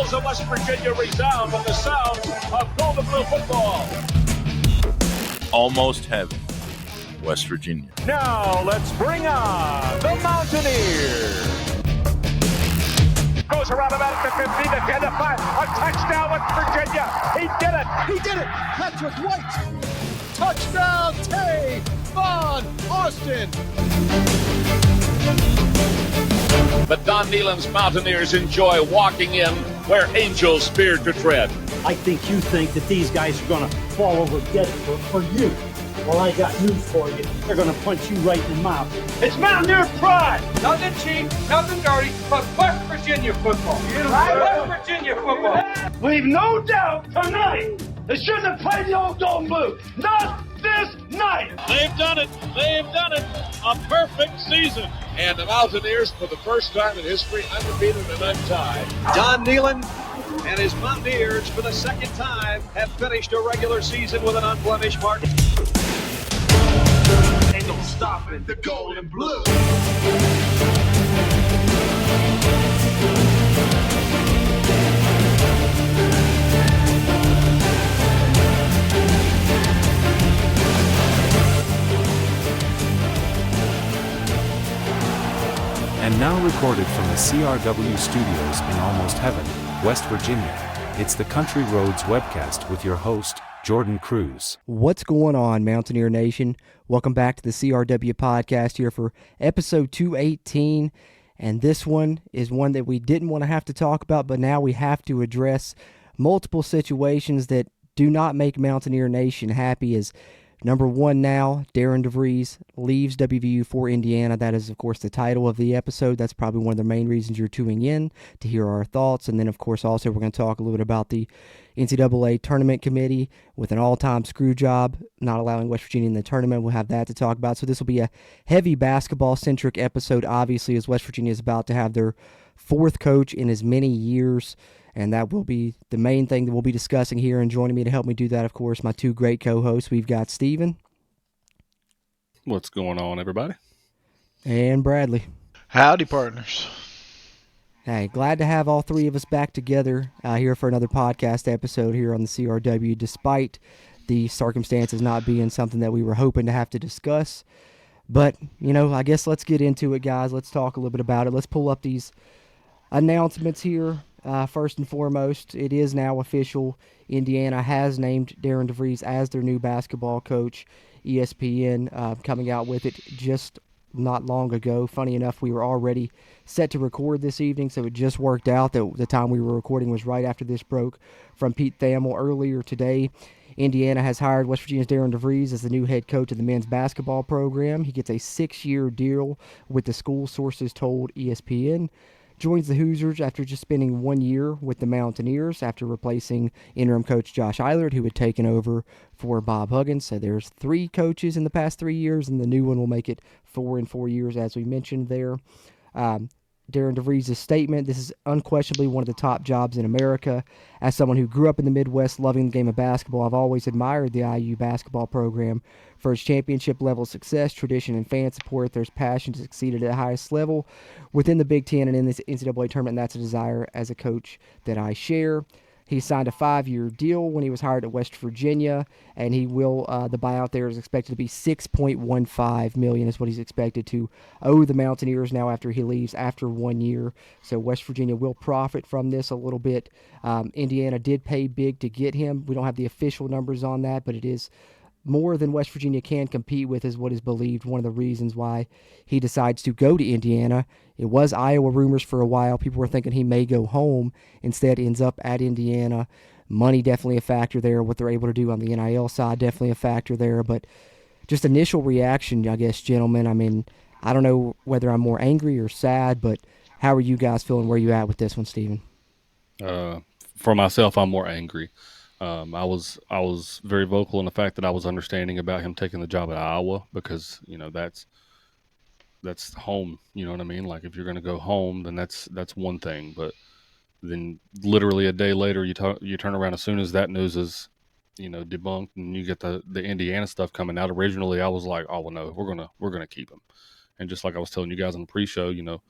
halls of West Virginia resound with the sound of Golden Blue football. Almost heaven, West Virginia. Now let's bring on the Mountaineers. Goes around about the 50, the 10, the 5. A touchdown, West Virginia. He did it. He did it. Patrick White. Touchdown, Tay Von Austin. But Don Nehlen's Mountaineers enjoy walking in where angels feared to tread. I think you think that these guys are going to fall over dead for you. Well, I got news for you. They're going to punch you right in the mouth. It's Mountaineer pride. Nothing cheap, nothing dirty, but West Virginia football. West Virginia football. Leave no doubt tonight. They shouldn't have played the old Golden Blue. Not this night. They've done it. They've done it. A perfect season. And the Mountaineers, for the first time in history, undefeated and untied. Don Nehlen and his Mountaineers, for the second time, have finished a regular season with an unblemished mark. Ain't no stopping the Golden Blue. And now recorded from the CRW studios in Almost Heaven, West Virginia, it's the Country Roads webcast with your host, Jordan Cruz. What's going on, Mountaineer Nation? Welcome back to the CRW podcast here for episode 218. And this one is one that we didn't want to have to talk about, but now we have to address multiple situations that do not make Mountaineer Nation happy. As number one now, Darian DeVries leaves WVU for Indiana. That is, of course, the title of the episode. That's probably one of the main reasons you're tuning in, to hear our thoughts. And then, of course, also we're going to talk a little bit about the NCAA tournament committee with an all-time screw job, not allowing West Virginia in the tournament. We'll have that to talk about. So this will be a heavy basketball-centric episode, obviously, as West Virginia is about to have their fourth coach in as many years. And that will be the main thing that we'll be discussing here. And joining me to help me do that, of course, my two great co-hosts. We've got Steven. What's going on, everybody? And Bradley. Howdy, partners. Hey, glad to have all three of us back together here for another podcast episode here on the CRW, despite the circumstances not being something that we were hoping to have to discuss. But, you know, I guess let's get into it, guys. Let's talk a little bit about it. Let's pull up these announcements here. First and foremost, it is now official. Indiana has named Darian DeVries as their new basketball coach. ESPN coming out with it just not long ago. Funny enough, we were already set to record this evening, so it just worked out that the time we were recording was right after this broke from Pete Thamel earlier today. Indiana has hired West Virginia's Darian DeVries as the new head coach of the men's basketball program. He gets a 6-year deal with the school, sources told ESPN. Joins the Hoosiers after just spending 1 year with the Mountaineers after replacing interim coach Josh Eilert, who had taken over for Bob Huggins. So there's 3 coaches in the past 3 years, and the new one will make it 4 in 4 years, as we mentioned there. Darian DeVries' statement, this is unquestionably one of the top jobs in America. As someone who grew up in the Midwest loving the game of basketball, I've always admired the IU basketball program for its championship-level success, tradition, and fan support. There's passion to succeed at the highest level within the Big Ten and in this NCAA tournament, and that's a desire as a coach that I share. He signed a 5-year deal when he was hired at West Virginia, and he will. The buyout there is expected to be $6.15 million is what he's expected to owe the Mountaineers now after he leaves after 1 year. So West Virginia will profit from this a little bit. Indiana did pay big to get him. We don't have the official numbers on that, but it is more than West Virginia can compete with, is what is believed one of the reasons why he decides to go to Indiana. It was Iowa rumors for a while. People were thinking he may go home. Instead, ends up at Indiana. Money definitely a factor there. What they're able to do on the NIL side, definitely a factor there. But just initial reaction, I guess, gentlemen. I mean, I don't know whether I'm more angry or sad, but how are you guys feeling? Where you at with this one, Steven? For myself, I'm more angry. I was very vocal in the fact that I was understanding about him taking the job at Iowa because, you know, that's home. You know what I mean? Like, if you're going to go home, then that's one thing. But then literally a day later, you turn around as soon as that news is, you know, debunked, and you get the Indiana stuff coming out. Originally, I was like, oh well, no, we're gonna keep him. And just like I was telling you guys on the pre-show, you know,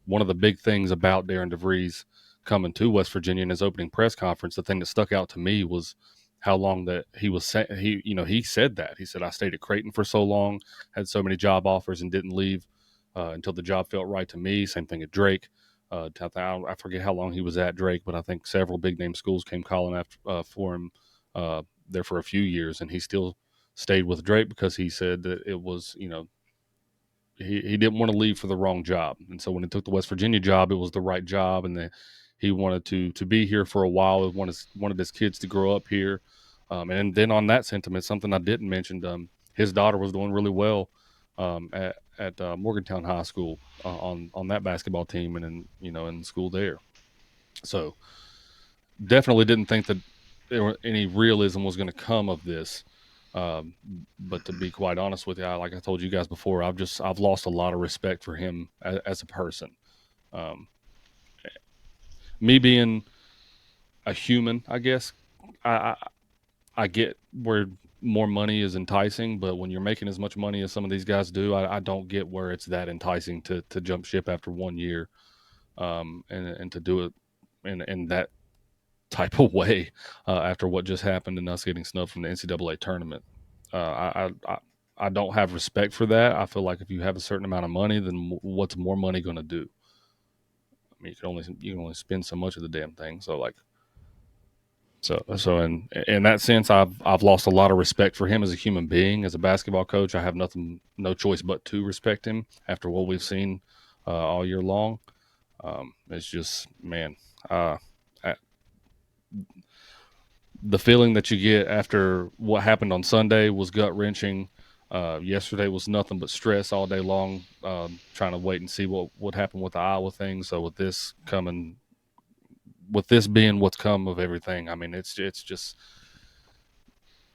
one of the big things about Darian DeVries coming to West Virginia in his opening press conference, the thing that stuck out to me was how long that he was he said that. He said, I stayed at Creighton for so long, had so many job offers, and didn't leave until the job felt right to me. Same thing at Drake. I forget how long he was at Drake, but I think several big name schools came calling for him there for a few years, and he still stayed with Drake because he said that it was, he didn't want to leave for the wrong job. And so when he took the West Virginia job, it was the right job, and he wanted to be here for a while. He wanted his kids to grow up here. And then on that sentiment, something I didn't mention, his daughter was doing really well at Morgantown High School on that basketball team and in school there. So definitely didn't think that there were any realism was going to come of this. But to be quite honest with you, like I told you guys before, I've lost a lot of respect for him as a person. Me being a human, I guess, I get where more money is enticing, but when you're making as much money as some of these guys do, I don't get where it's that enticing to jump ship after 1 year, and to do it in that type of way after what just happened and us getting snubbed from the NCAA tournament. I don't have respect for that. I feel like if you have a certain amount of money, then what's more money going to do? I mean, you can only spend so much of the damn thing. So in that sense, I've lost a lot of respect for him as a human being, as a basketball coach. I have no choice but to respect him after what we've seen all year long. It's just, man, the feeling that you get after what happened on Sunday was gut wrenching. Yesterday was nothing but stress all day long, trying to wait and see what would happen with the Iowa thing. So with this being what's come of everything, I mean, it's just,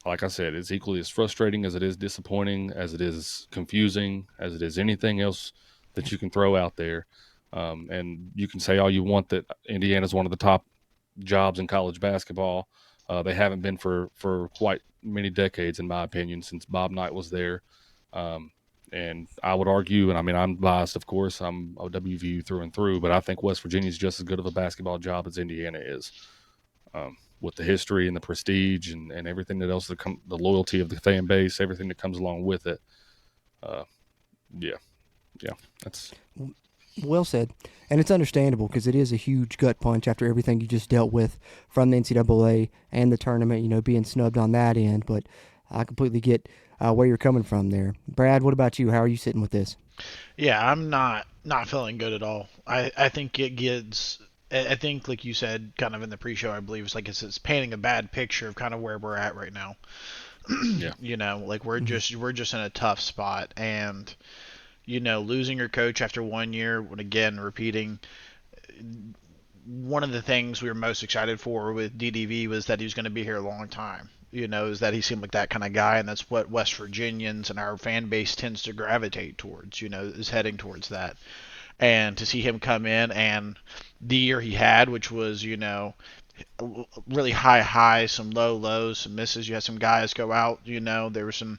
like I said, it's equally as frustrating as it is disappointing, as it is confusing, as it is anything else that you can throw out there. And you can say all you want that Indiana's one of the top jobs in college basketball. They haven't been for quite many decades, in my opinion, since Bob Knight was there. And I would argue, and I mean, I'm biased, of course, I'm a WVU through and through, but I think West Virginia is just as good of a basketball job as Indiana is, with the history and the prestige and everything that else, the loyalty of the fan base, everything that comes along with it. Yeah, that's well said. And it's understandable because it is a huge gut punch after everything you just dealt with from the NCAA and the tournament, being snubbed on that end. But I completely get where you're coming from there. Brad, what about you? How are you sitting with this? Yeah, I'm not feeling good at all. I think it gets, I think, like you said, kind of in the pre-show, I believe, it's painting a bad picture of kind of where we're at right now. Yeah. Like we're just in a tough spot, and losing your coach after 1 year, when again repeating, one of the things we were most excited for with DDV was that he was going to be here a long time. Is that he seemed like that kind of guy, and that's what West Virginians and our fan base tends to gravitate towards, is heading towards that. And to see him come in and the year he had, which was, really high highs, some low lows, some misses. You had some guys go out, there were some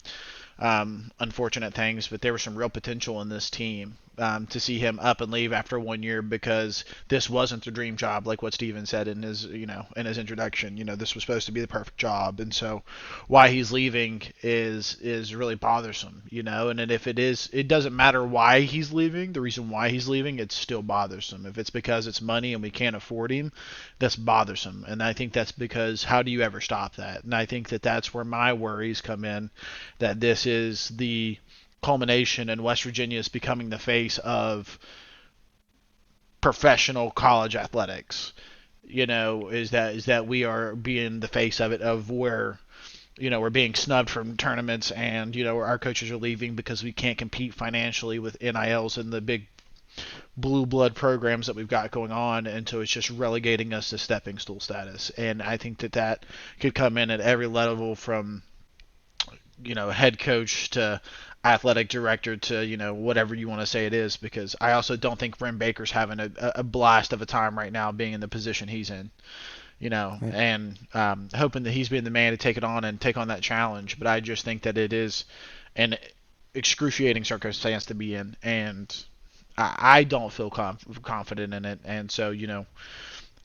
unfortunate things, but there was some real potential in this team. To see him up and leave after 1 year because this wasn't the dream job, like what Steven said in his introduction. This was supposed to be the perfect job, and so why he's leaving is really bothersome. And if it doesn't matter why he's leaving. The reason why he's leaving, it's still bothersome. If it's because it's money and we can't afford him, that's bothersome. And I think that's because how do you ever stop that? And I think that's where my worries come in. That this is the culmination, and West Virginia is becoming the face of professional college athletics. Is that we are being the face of it, of where we're being snubbed from tournaments, and our coaches are leaving because we can't compete financially with NILs and the big blue blood programs that we've got going on, and so it's just relegating us to stepping stool status. And I think that could come in at every level, from head coach to athletic director to whatever you want to say it is, because I also don't think Wren Baker's having a blast of a time right now being in the position he's in, right. And hoping that he's being the man to take it on and take on that challenge. But I just think that it is an excruciating circumstance to be in, and I don't feel confident in it. And so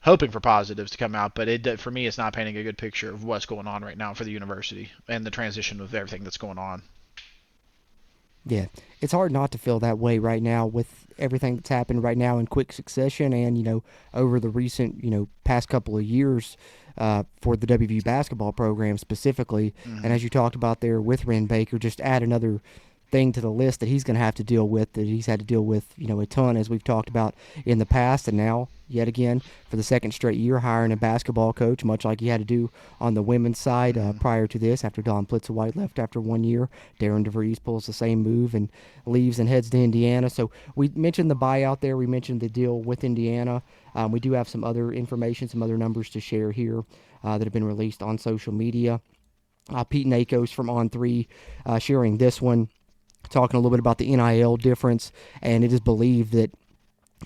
hoping for positives to come out, but for me, it's not painting a good picture of what's going on right now for the university and the transition of everything that's going on. Yeah, it's hard not to feel that way right now with everything that's happened right now in quick succession and, over the recent, past couple of years for the WVU basketball program specifically. Mm-hmm. And as you talked about there with Wren Baker, just add another thing to the list that he's going to have to deal with, that he's had to deal with, a ton, as we've talked about in the past, and now yet again for the second straight year hiring a basketball coach, much like he had to do on the women's side prior to this. After Don Plitzawhite left after 1 year, Darian DeVries pulls the same move and leaves and heads to Indiana. So we mentioned the buyout there. We mentioned the deal with Indiana. We do have some other information, some other numbers to share here that have been released on social media. Pete Nakos from On3 sharing this one, talking a little bit about the NIL difference, and it is believed that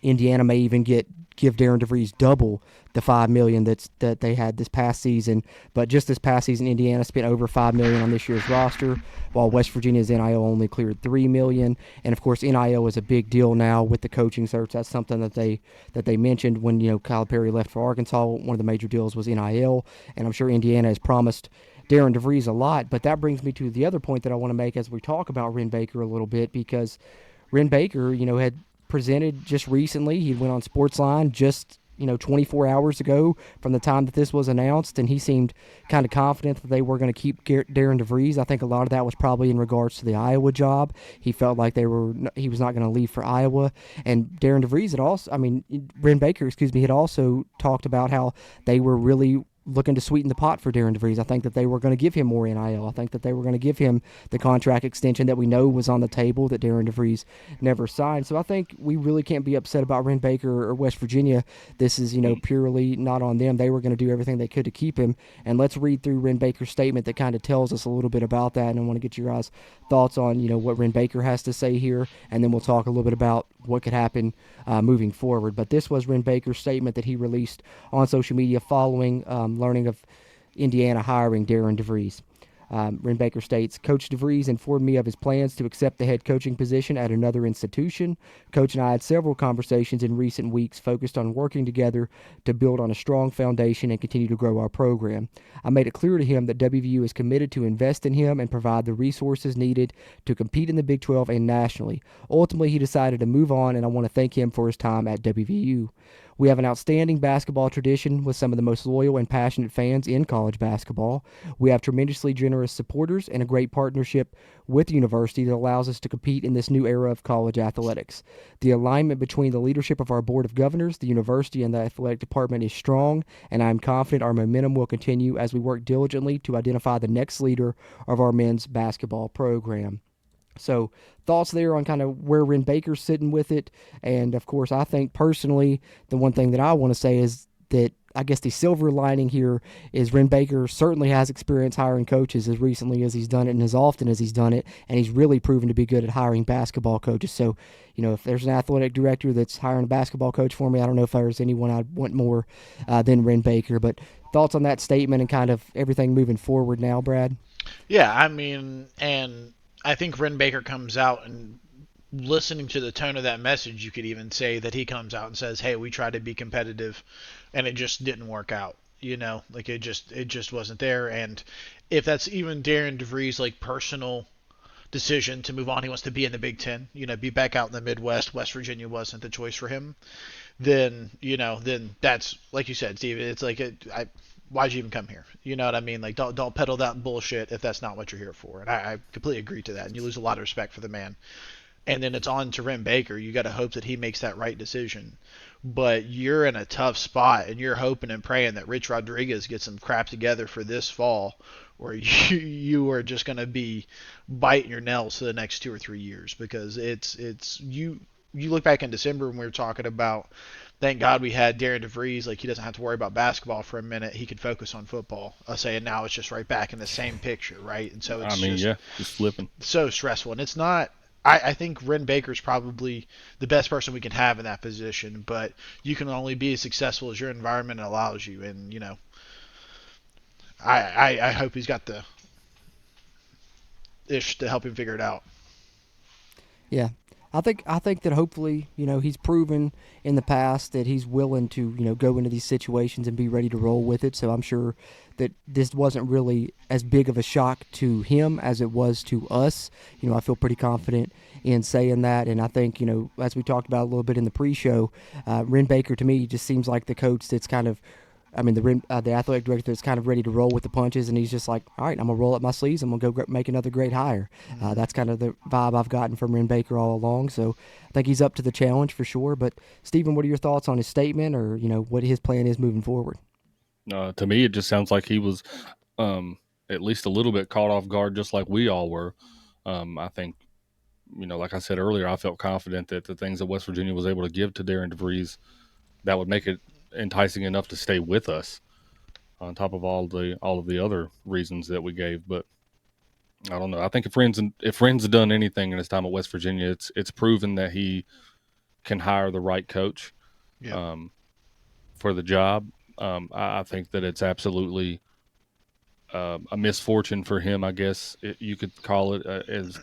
Indiana may even give Darian DeVries double the $5 million that they had this past season. But just this past season, Indiana spent over $5 million on this year's roster, while West Virginia's NIL only cleared $3 million. And of course, NIL is a big deal now with the coaching search. That's something that they mentioned when Calipari left for Arkansas. One of the major deals was NIL, and I'm sure Indiana has promised Darian DeVries a lot. But that brings me to the other point that I want to make as we talk about Wren Baker a little bit, because Wren Baker, had presented just recently. He went on Sportsline just 24 hours ago from the time that this was announced, and he seemed kind of confident that they were going to keep Darian DeVries. I think a lot of that was probably in regards to the Iowa job. He felt like he was not going to leave for Iowa. And Darian DeVries Wren Baker, had also talked about how they were really looking to sweeten the pot for Darian DeVries. I think that they were going to give him more NIL. I think that they were going to give him the contract extension that we know was on the table that Darian DeVries never signed. So I think we really can't be upset about Wren Baker or West Virginia. This is, purely not on them. They were going to do everything they could to keep him. And let's read through Wren Baker's statement that kind of tells us a little bit about that. And I want to get your guys' thoughts on, what Wren Baker has to say here. And then we'll talk a little bit about what could happen moving forward. But this was Wren Baker's statement that he released on social media following learning of Indiana hiring Darian DeVries. Wren Baker states, Coach DeVries informed me of his plans to accept the head coaching position at another institution. Coach and I had several conversations in recent weeks focused on working together to build on a strong foundation and continue to grow our program. I made it clear to him that WVU is committed to invest in him and provide the resources needed to compete in the Big 12 and nationally. Ultimately, he decided to move on, and I want to thank him for his time at WVU. We have an outstanding basketball tradition with some of the most loyal and passionate fans in college basketball. We have tremendously generous supporters and a great partnership with the university that allows us to compete in this new era of college athletics. The alignment between the leadership of our Board of Governors, the university, and the athletic department is strong, and I am confident our momentum will continue as we work diligently to identify the next leader of our men's basketball program. So thoughts there on kind of where Wren Baker's sitting with it. And, of course, I think personally the one thing that I want to say is that I guess the silver lining here is Wren Baker certainly has experience hiring coaches as recently as he's done it and as often as he's done it, and he's really proven to be good at hiring basketball coaches. So, if there's an athletic director that's hiring a basketball coach for me, I don't know if there's anyone I'd want more than Wren Baker. But thoughts on that statement and kind of everything moving forward now, Brad? Yeah, and I think Wren Baker comes out, and listening to the tone of that message, you could even say that he comes out and says, hey, we tried to be competitive and it just didn't work out. It just wasn't there. And if that's even Darian DeVries' personal decision to move on, he wants to be in the Big Ten, be back out in the Midwest. West Virginia wasn't the choice for him. Then that's, like you said, Steve, it's why'd you even come here? You know what I mean? Don't peddle that bullshit if that's not what you're here for. And I completely agree to that. And you lose a lot of respect for the man. And then it's on to Wren Baker. You got to hope that he makes that right decision. But you're in a tough spot, and you're hoping and praying that Rich Rodriguez gets some crap together for this fall, or you are just going to be biting your nails for the next 2 or 3 years, because it's you look back in December when we were talking about, thank God we had Darian DeVries. He doesn't have to worry about basketball for a minute. He can focus on football. And now it's just right back in the same picture, right? And so it's just flipping. So stressful. And it's not. I think Wren Baker's probably the best person we can have in that position, but you can only be as successful as your environment allows you. And I hope he's got the ish to help him figure it out. Yeah. I think that hopefully, he's proven in the past that he's willing to, go into these situations and be ready to roll with it. So I'm sure that this wasn't really as big of a shock to him as it was to us. I feel pretty confident in saying that. And I think, as we talked about a little bit in the pre-show, Wren Baker to me just seems like the coach that's kind of, the athletic director that's kind of ready to roll with the punches, and he's just like, all right, I'm going to roll up my sleeves. I'm going to go make another great hire. That's kind of the vibe I've gotten from Wren Baker all along. So I think he's up to the challenge for sure. But, Stephen, what are your thoughts on his statement or, what his plan is moving forward? To me, it just sounds like he was at least a little bit caught off guard, just like we all were. I think, like I said earlier, I felt confident that the things that West Virginia was able to give to Darian DeVries, that would make it enticing enough to stay with us, on top of all of the other reasons that we gave. But I don't know. I think if Wren's done anything in his time at West Virginia, it's proven that he can hire the right coach for the job. I think that it's absolutely a misfortune for him, I guess you could call it, as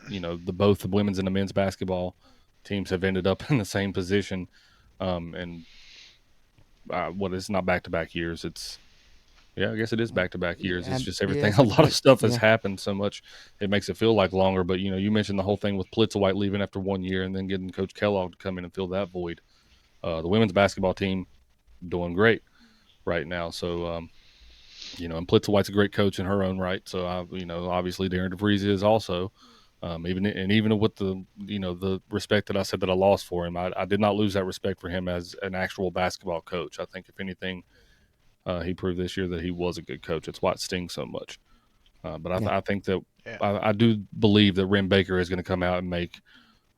both the women's and the men's basketball teams have ended up in the same position, and it's not back-to-back years. I guess it is back-to-back years. It's just everything. A lot of stuff has happened so much, it makes it feel like longer. But, you mentioned the whole thing with Plitzowite leaving after 1 year and then getting Coach Kellogg to come in and fill that void. The women's basketball team doing great right now. So, and Plitzowite's a great coach in her own right. So, obviously Darian DeVries is also. Even with the respect that I said that I lost for him, I did not lose that respect for him as an actual basketball coach. I think if anything, he proved this year that he was a good coach. It's why it stings so much. But I think that I do believe that Wren Baker is going to come out and make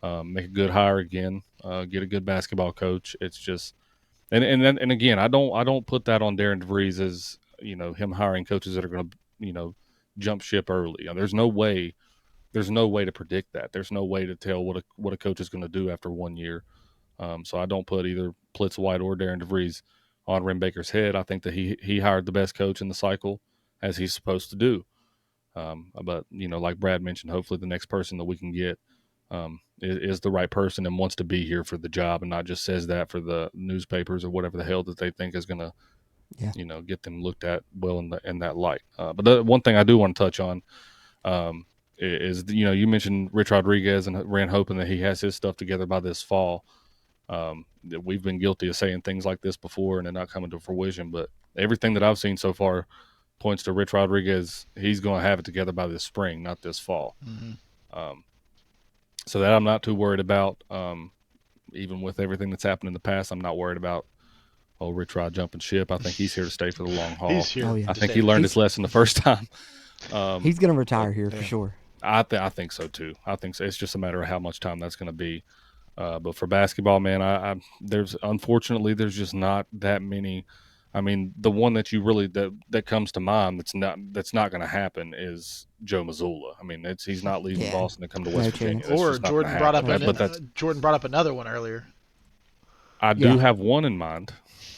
a good hire again, get a good basketball coach. It's just, and again, I don't put that on Darian DeVries as him hiring coaches that are going to jump ship early. There's no way to predict that. There's no way to tell what a coach is going to do after 1 year. So I don't put either Plitzowite or Darian DeVries on Wren Baker's head. I think that he hired the best coach in the cycle, as he's supposed to do. But like Brad mentioned, hopefully the next person that we can get is the right person and wants to be here for the job, and not just says that for the newspapers or whatever the hell that they think is going to, get them looked at well in that light. But the one thing I do want to touch on. Is you mentioned Rich Rodriguez and Rand hoping that he has his stuff together by this fall. We've been guilty of saying things like this before and they're not coming to fruition, but everything that I've seen so far points to Rich Rodriguez. He's going to have it together by this spring, not this fall. Mm-hmm. So that I'm not too worried about. Even with everything that's happened in the past, I'm not worried about Rich Rod jumping ship. I think he's here to stay for the long haul. He's here. I think he learned his lesson the first time. He's going to retire here for sure. I think so too. I think so. It's just a matter of how much time that's going to be. But for basketball, man, there's just not that many. I mean, the one that you really that comes to mind that's not going to happen is Joe Mazzulla. I mean, he's not leaving Boston to come to West Virginia. Or Jordan brought up another one earlier. I do have one in mind.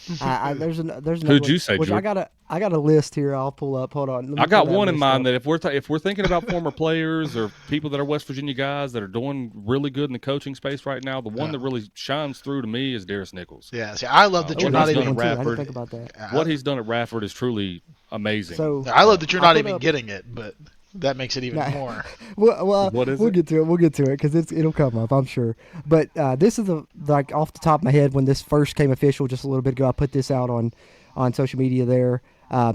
There's Who'd you say, which Jordan? I got a list here. I'll pull up. Hold on. I got one in mind that if we're thinking about former players or people that are West Virginia guys that are doing really good in the coaching space right now, the one that really shines through to me is Darius Nichols. Yeah, see, I love that you're not even at Radford. I didn't think about that. What he's done at Radford is truly amazing. So I love that you're not even getting it, but that makes it even more. Well, we'll get to it. We'll get to it because it'll come up, I'm sure. But this is like off the top of my head when this first came official just a little bit ago. I put this out on social media there.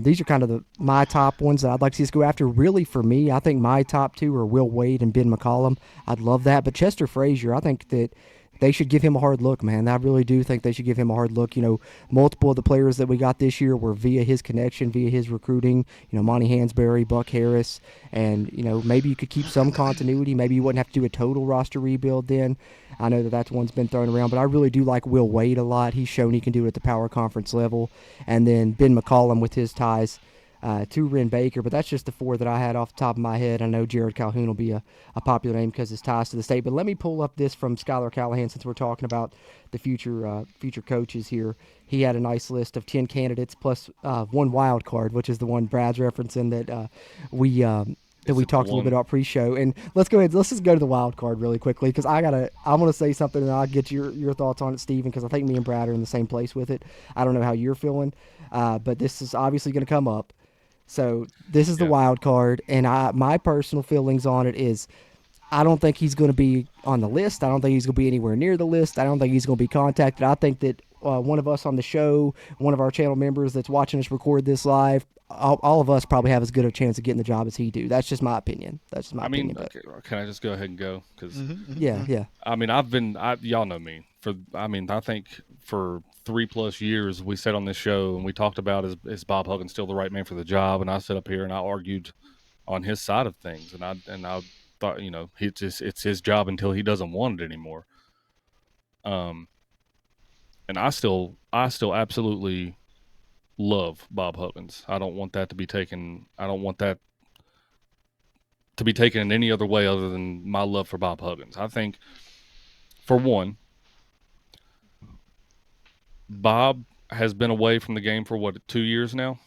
These are kind of my top ones that I'd like to see us go after. Really, for me, I think my top two are Will Wade and Ben McCollum. I'd love that. But Chester Frazier, I think that they should give him a hard look, man. I really do think they should give him a hard look. Multiple of the players that we got this year were via his connection, via his recruiting. Monty Hansberry, Buck Harris, and, maybe you could keep some continuity. Maybe you wouldn't have to do a total roster rebuild then. I know that's one's been thrown around, but I really do like Will Wade a lot. He's shown he can do it at the power conference level. And then Ben McCollum with his ties to Wren Baker, but that's just the four that I had off the top of my head. I know Jared Calhoun will be a popular name because his ties to the state, but let me pull up this from Skylar Callahan since we're talking about the future coaches here. He had a nice list of 10 candidates plus one wild card, which is the one Brad's referencing that that we talked a little bit about pre-show. And let's just go to the wild card really quickly, because I'm gonna say something and I'll get your thoughts on it, Steven, because I think me and Brad are in the same place with it. I don't know how you're feeling, but this is obviously going to come up. So this is the wild card, and my personal feelings on it is I don't think he's going to be on the list. I don't think he's going to be anywhere near the list. I don't think he's going to be contacted. I think that one of us on the show, one of our channel members that's watching us record this live, all of us probably have as good a chance of getting the job as he do. That's just my opinion. I mean, can I just go ahead and go? Because yeah. I mean, y'all know me. I think for 3+ years we sat on this show and we talked about is Bob Huggins still the right man for the job? And I sat up here and I argued on his side of things, and I thought, it's his job until he doesn't want it anymore. And I still absolutely love Bob Huggins. I don't want that to be taken. I don't want that to be taken in any other way other than my love for Bob Huggins. I think, for one, Bob has been away from the game for 2 years now?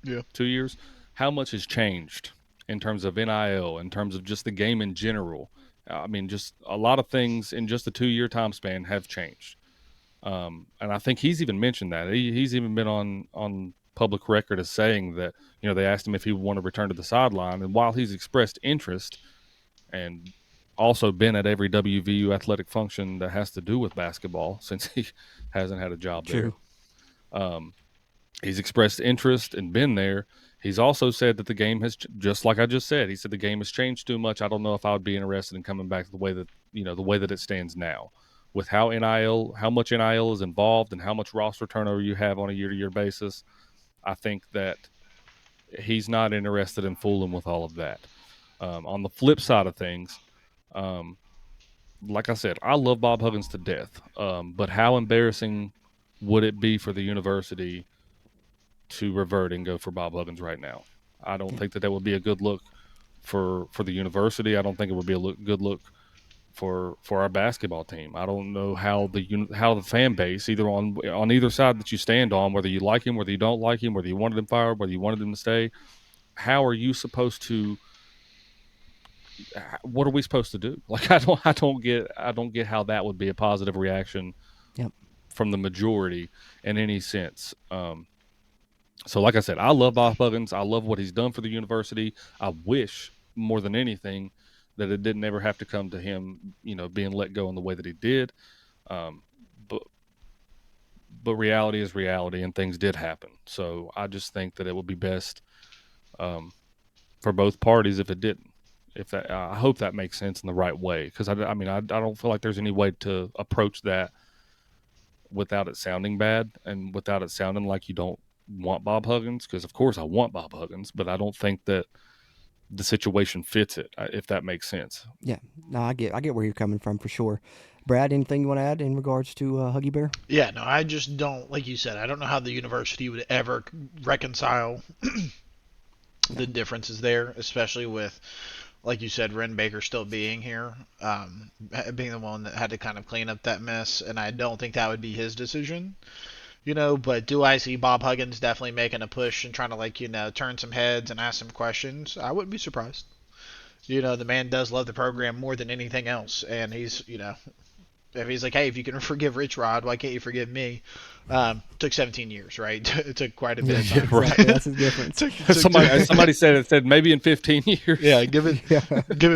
Yeah. 2 years? How much has changed in terms of NIL, in terms of just the game in general? I mean, just a lot of things in just a 2-year time span have changed. And I think he's even mentioned that. He's even been on public record as saying that, they asked him if he would want to return to the sideline. And while he's expressed interest and also been at every WVU athletic function that has to do with basketball, since he hasn't had a job there, he's expressed interest and been there. He's also said that the game has, just like I just said, he said the game has changed too much. I don't know if I would be interested in coming back to the way that it stands now, with how much NIL is involved and how much roster turnover you have on a year-to-year basis. I think that he's not interested in fooling with all of that. On the flip side of things, like I said, I love Bob Huggins to death. But how embarrassing would it be for the university to revert and go for Bob Huggins right now? I don't think that would be a good look for the university. I don't think it would be a good look for our basketball team. I don't know how the fan base, either on either side that you stand on, whether you like him, whether you don't like him, whether you wanted him fired, whether you wanted him to stay, how are you supposed to? What are we supposed to do? Like, I don't get how that would be a positive reaction from the majority in any sense. So like I said, I love Bob Huggins. I love what he's done for the university. I wish more than anything that it didn't ever have to come to him, being let go in the way that he did. But reality is reality, and things did happen. So I just think that it would be best for both parties if it didn't. I hope that makes sense in the right way, because I don't feel like there's any way to approach that without it sounding bad and without it sounding like you don't want Bob Huggins, because of course I want Bob Huggins, but I don't think that the situation fits it, if that makes sense. Yeah, no, I get where you're coming from for sure. Brad, anything you want to add in regards to Huggy Bear? Yeah, no, I just don't, like you said, I don't know how the university would ever reconcile the differences there, especially with, like you said, Wren Baker still being here, being the one that had to kind of clean up that mess, and I don't think that would be his decision. But do I see Bob Huggins definitely making a push and trying to, turn some heads and ask some questions? I wouldn't be surprised. The man does love the program more than anything else, and he's, if he's like, hey, if you can forgive Rich Rod, why can't you forgive me? Took 17 years, right? It took quite a bit of time. Right. That's the difference. Somebody said maybe in 15 years. Yeah, give it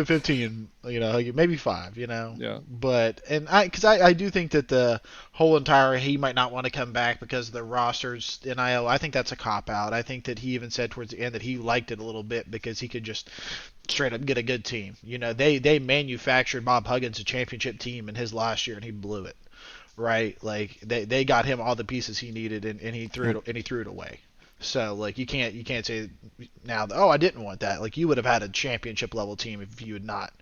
15, maybe 5, Yeah. But, because I do think that the whole entire, he might not want to come back because the roster's NIL, I think that's a cop-out. I think that he even said towards the end that he liked it a little bit because he could just straight up get a good team. They manufactured Bob Huggins a championship team in his last year, and he blew it. Right, like they got him all the pieces he needed, and he threw it away. So like you can't say now, I didn't want that. Like you would have had a championship level team if you had not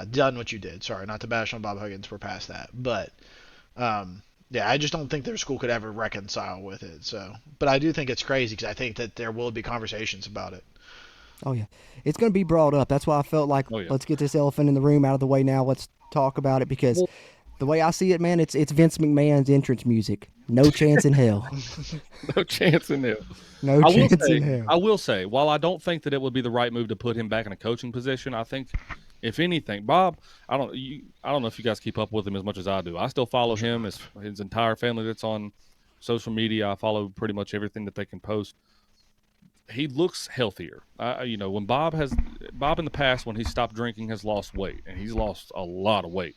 done what you did. Sorry, not to bash on Bob Huggins, we're past that. But yeah, I just don't think their school could ever reconcile with it. So, but I do think it's crazy because I think that there will be conversations about it. Oh yeah, it's going to be brought up. That's why I felt like let's get this elephant in the room out of the way now. Let's talk about it because The way I see it, man, it's Vince McMahon's entrance music. No chance in hell. No chance in hell. No chance in hell. I will say, while I don't think that it would be the right move to put him back in a coaching position, I think, if anything, Bob, I don't know if you guys keep up with him as much as I do. I still follow him, his entire family that's on social media. I follow pretty much everything that they can post. He looks healthier. When Bob in the past, when he stopped drinking, has lost weight, and he's lost a lot of weight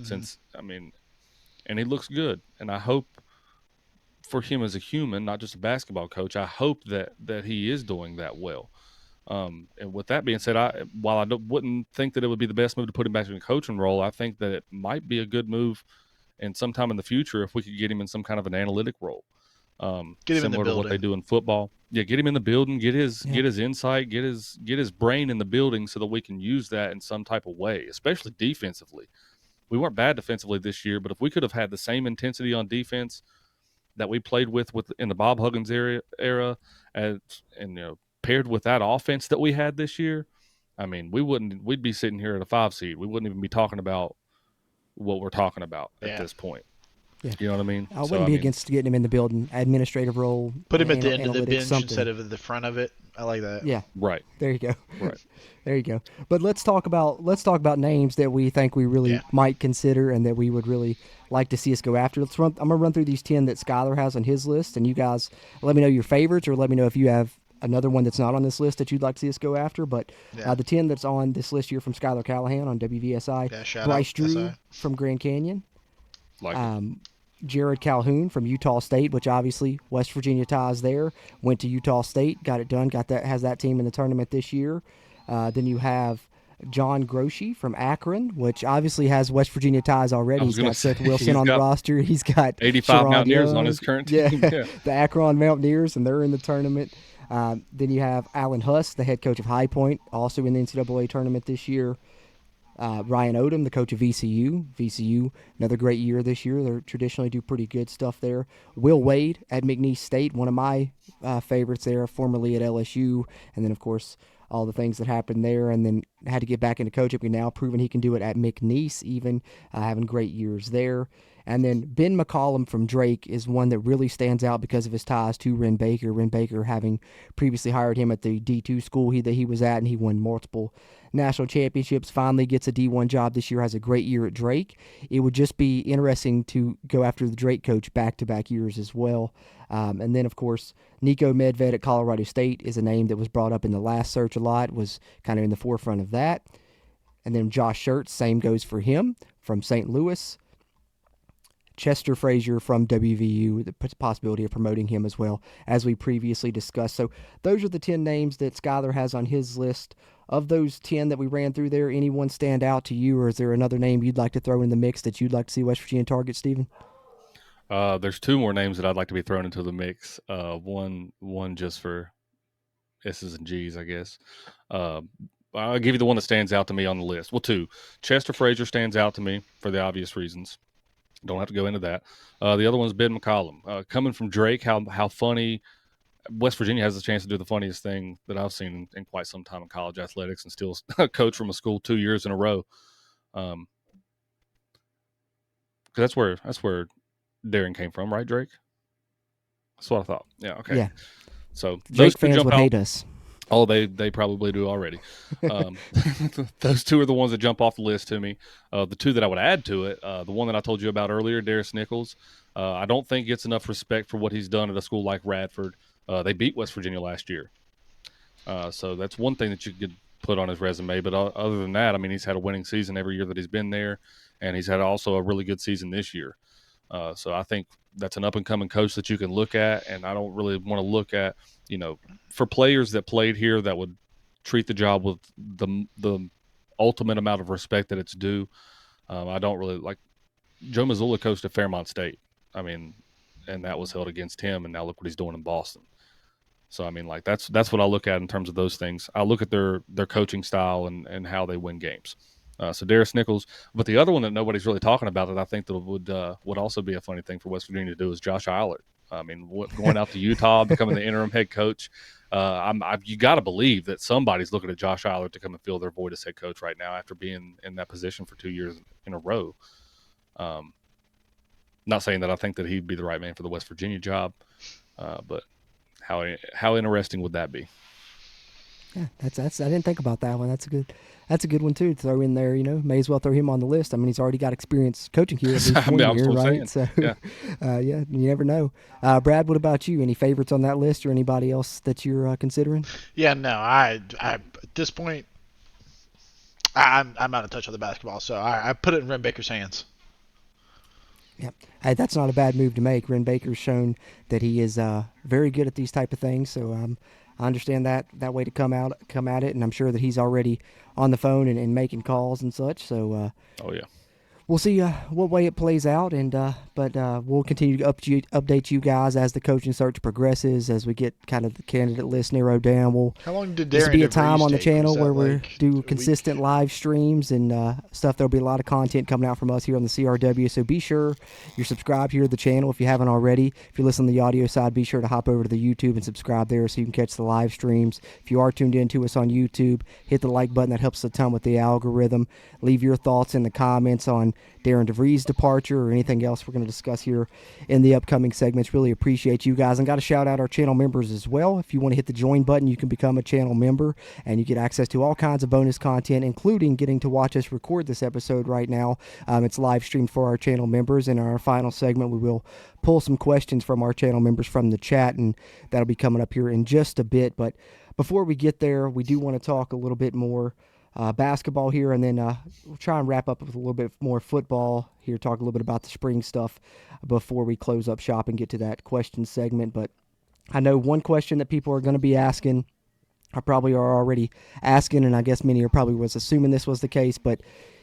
since. And he looks good. And I hope for him as a human, not just a basketball coach, I hope that he is doing that well. And with that being said, while I wouldn't think that it would be the best move to put him back in a coaching role, I think that it might be a good move, and sometime in the future, if we could get him in some kind of an analytic role. Get him similar to what they do in football. Yeah, get him in the building, get his insight, get his brain in the building so that we can use that in some type of way, especially defensively. We weren't bad defensively this year, but if we could have had the same intensity on defense that we played with in the Bob Huggins era, paired with that offense that we had this year, we'd be sitting here at a 5 seed. We wouldn't even be talking about what we're talking about at this point. Yeah. You know what I mean? I wouldn't be against getting him in the building, administrative role. Put him at the end of the bench something. instead of the front of it. I like that. Yeah. Right. There you go. Right. There you go. But let's talk about names that we think we really might consider and that we would really like to see us go after. I'm gonna run through these 10 that Skylar has on his list, and you guys let me know your favorites, or let me know if you have another one that's not on this list that you'd like to see us go after. But the 10 that's on this list here from Skylar Callahan on WVSI, Bryce Drew from Grand Canyon, Jared Calhoun from Utah State, which obviously West Virginia ties there. Went to Utah State, got it done, has that team in the tournament this year. Then you have John Groshey from Akron, which obviously has West Virginia ties already. He's got Seth Wilson on the roster. He's got 85 Sherrod Mountaineers Young. on his current team. Yeah, the Akron Mountaineers, and they're in the tournament. Then you have Alan Huss, the head coach of High Point, also in the NCAA tournament this year. Ryan Odom, the coach of VCU. VCU, another great year this year. They traditionally do pretty good stuff there. Will Wade at McNeese State, one of my favorites there, formerly at LSU. And then, of course, all the things that happened there, and then had to get back into coaching, and now proven he can do it at McNeese even, having great years there. And then Ben McCollum from Drake is one that really stands out because of his ties to Wren Baker. Wren Baker having previously hired him at the D2 school that he was at, and he won multiple national championships, finally gets a D1 job this year, has a great year at Drake. It would just be interesting to go after the Drake coach back-to-back years as well. And then, of course, Nico Medved at Colorado State is a name that was brought up in the last search a lot, was kind of in the forefront of that. And then Josh Schertz, same goes for him, from St. Louis. Chester Frazier from WVU, the possibility of promoting him as well, as we previously discussed. So those are the 10 names that Skylar has on his list. Of those 10 that we ran through there, anyone stand out to you, or is there another name you'd like to throw in the mix that you'd like to see West Virginia target, Stephen? There's 2 more names that I'd like to be thrown into the mix. One just for S's and G's, I guess. I'll give you the one that stands out to me on the list. Well, 2. Chester Frazier stands out to me for the obvious reasons. Don't have to go into that. The other one's Ben McCollum. Coming from Drake, how funny. West Virginia has a chance to do the funniest thing that I've seen in quite some time in college athletics, and still coach from a school 2 years in a row. That's where Darian came from, right, Drake? That's what I thought. Yeah, okay. Yeah. So Drake fans would hate us. Oh, they probably do already. Those 2 are the ones that jump off the list to me. The 2 that I would add to it, the one that I told you about earlier, Darius Nichols, I don't think gets enough respect for what he's done at a school like Radford. They beat West Virginia last year. So that's one thing that you could put on his resume. But other than that, he's had a winning season every year that he's been there, and he's had also a really good season this year. So I think that's an up-and-coming coach that you can look at, and I don't really want to look at, for players that played here that would treat the job with the ultimate amount of respect that it's due. I don't really like Joe Mazzulla coached at Fairmont State. And that was held against him, and now look what he's doing in Boston. So, that's what I look at in terms of those things. I look at their coaching style and how they win games. So Darius Nichols. But the other one that nobody's really talking about that I think that would also be a funny thing for West Virginia to do is Josh Eilert. Going out to Utah, becoming the interim head coach. You got to believe that somebody's looking at Josh Eilert to come and fill their void as head coach right now after being in that position for 2 years in a row. Not saying that I think that he'd be the right man for the West Virginia job, but how interesting would that be? Yeah, that's I didn't think about that one. That's a good one too to throw in there. May as well throw him on the list. I mean, he's already got experience coaching here at least 1 year, right? So yeah. You never know. Brad, what about you? Any favorites on that list, or anybody else that you're considering? Yeah, no, I at this point, I'm out of touch with the basketball, so I put it in Wren Baker's hands. Yep. Hey, that's not a bad move to make. Wren Baker's shown that he is very good at these type of things, so I understand that way to come at it, and I'm sure that he's already on the phone and making calls and such. So, oh yeah, we'll see what way it plays out, and but we'll continue to update you guys as the coaching search progresses, as we get kind of the candidate list narrowed down. How long did This will be a time on the channel where we like do consistent live streams and stuff. There'll be a lot of content coming out from us here on the CRW, so be sure you're subscribed here to the channel if you haven't already. If you listen on the audio side, be sure to hop over to the YouTube and subscribe there so you can catch the live streams. If you are tuned in to us on YouTube, hit the like button. That helps a ton with the algorithm. Leave your thoughts in the comments on Darian DeVries' departure or anything else we're going to discuss here in the upcoming segments. Really appreciate you guys, and got to shout out our channel members as well. If you want to hit the join button, you can become a channel member, and you get access to all kinds of bonus content, including getting to watch us record this episode right now. It's live streamed for our channel members. In our final segment, we will pull some questions from our channel members from the chat, and that'll be coming up here in just a bit. But before we get there, we do want to talk a little bit more basketball here, and then we'll try and wrap up with a little bit more football here, talk a little bit about the spring stuff before we close up shop and get to that question segment. But I know one question that people are going to be asking, I probably are already asking, and I guess many are probably was assuming this was the case, but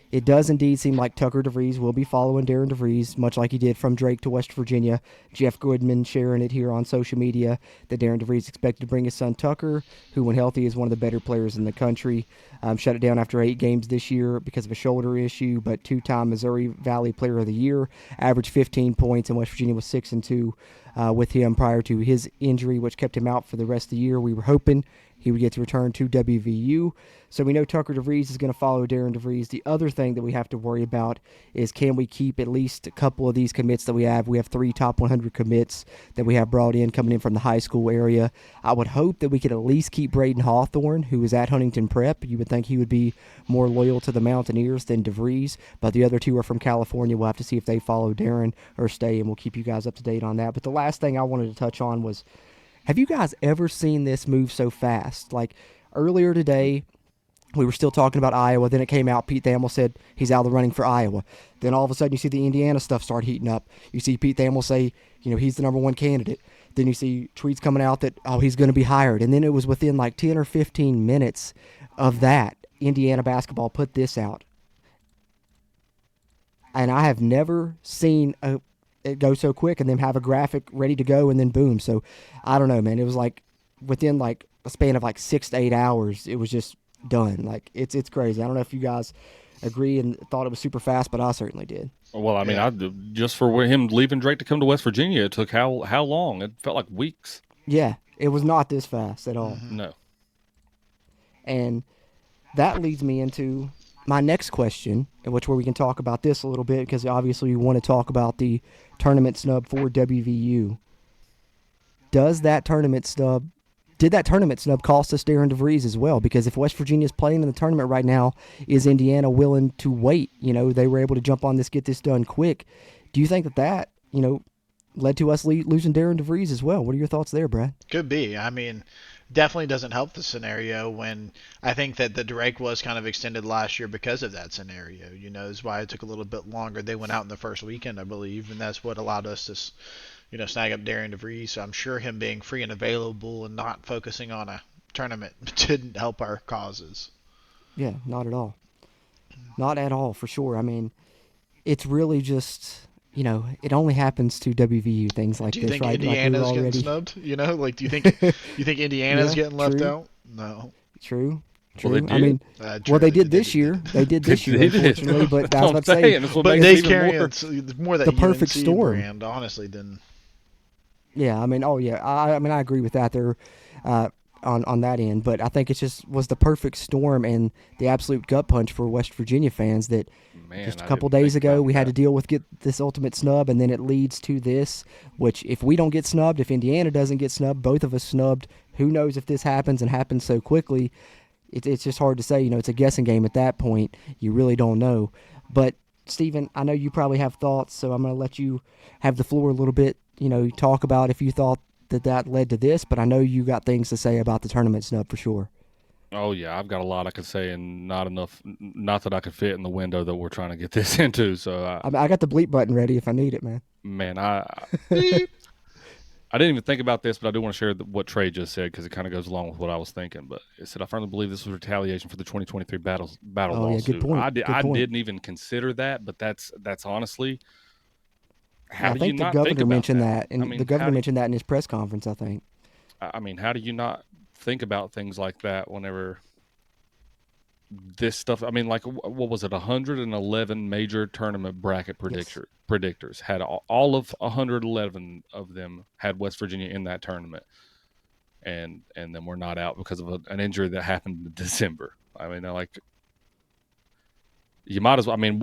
it does indeed seem like Tucker DeVries will be following Darian DeVries, much like he did from Drake to West Virginia. Jeff Goodman sharing it here on social media that Darian DeVries expected to bring his son Tucker, who when healthy is one of the better players in the country. Shut it down after 8 games this year because of a shoulder issue, but 2-time Missouri Valley Player of the Year, averaged 15 points, and West Virginia was 6-2 with him prior to his injury, which kept him out for the rest of the year. We were hoping he would get to return to WVU. So we know Tucker DeVries is going to follow Darian DeVries. The other thing that we have to worry about is, can we keep at least a couple of these commits that we have? We have 3 top 100 commits that we have brought in, coming in from the high school area. I would hope that we could at least keep Braden Hawthorne, who is at Huntington Prep. You would think he would be more loyal to the Mountaineers than DeVries, but the other 2 are from California. We'll have to see if they follow Darren or stay, and we'll keep you guys up to date on that. But the last thing I wanted to touch on was, have you guys ever seen this move so fast? Like earlier today, we were still talking about Iowa. Then it came out, Pete Thamel said he's out of the running for Iowa. Then all of a sudden you see the Indiana stuff start heating up. You see Pete Thamel say, he's the number 1 candidate. Then you see tweets coming out that, he's going to be hired. And then it was within like 10 or 15 minutes of that, Indiana basketball put this out. And I have never seen it go so quick and then have a graphic ready to go and then boom. So I don't know, man. It was like within like a span of like 6 to 8 hours, it was just done. Like it's crazy. I don't know if you guys agree and thought it was super fast, but I certainly did. Well, I mean, just for him leaving Drake to come to West Virginia, it took how long? It felt like weeks. Yeah, it was not this fast at all. No. And that leads me into my next question, in which where we can talk about this a little bit, because obviously you want to talk about the tournament snub for WVU. Did that tournament snub cost us Darian DeVries as well? Because if West Virginia is playing in the tournament right now, is Indiana willing to wait? They were able to jump on this, get this done quick. Do you think that led to us losing Darian DeVries as well? What are your thoughts there, Brad? Could be. I mean, definitely doesn't help the scenario when I think that the Drake was kind of extended last year because of that scenario. Is why it took a little bit longer. They went out in the first weekend, I believe, and that's what allowed us to snag up Darian DeVries. So I'm sure him being free and available and not focusing on a tournament didn't help our causes. Yeah, not at all. Not at all, for sure. I mean, it's really just, it only happens to WVU, things like this, right? Do you think Indiana's getting snubbed? Do you think Indiana's getting left out? No. True. Well, they did. I mean, they did this year. They did this year, unfortunately. But that's what I'm saying. But they carry more the perfect storm brand, honestly, than. Yeah, I mean, I agree with that. on that end. But I think it just was the perfect storm and the absolute gut punch for West Virginia fans that just a couple days ago we had to deal with get this ultimate snub, and then it leads to this, which if we don't get snubbed, if Indiana doesn't get snubbed, both of us snubbed, who knows if this happens and happens so quickly. It's just hard to say. It's a guessing game at that point. You really don't know. But, Stephen, I know you probably have thoughts, so I'm going to let you have the floor a little bit, talk about if you thought that led to this, but I know you got things to say about the tournament snub for sure. Oh, yeah, I've got a lot I could say and not that I could fit in the window that we're trying to get this into. So I got the bleep button ready if I need it, man. Man, I didn't even think about this, but I do want to share what Trey just said because it kind of goes along with what I was thinking. But it said, I firmly believe this was retaliation for the 2023 battle lawsuit. Yeah, good point. I didn't even consider that, but that's honestly how do you not think about that? I think the governor mentioned that, and the governor mentioned that in his press conference, I think. I mean, how do you not think about things like that whenever this stuff? I mean, like, what was it? 111 major tournament bracket predictors had all of 111 of them had West Virginia in that tournament, and then we're not out because of an injury that happened in December. I mean, like, you might as well. I mean,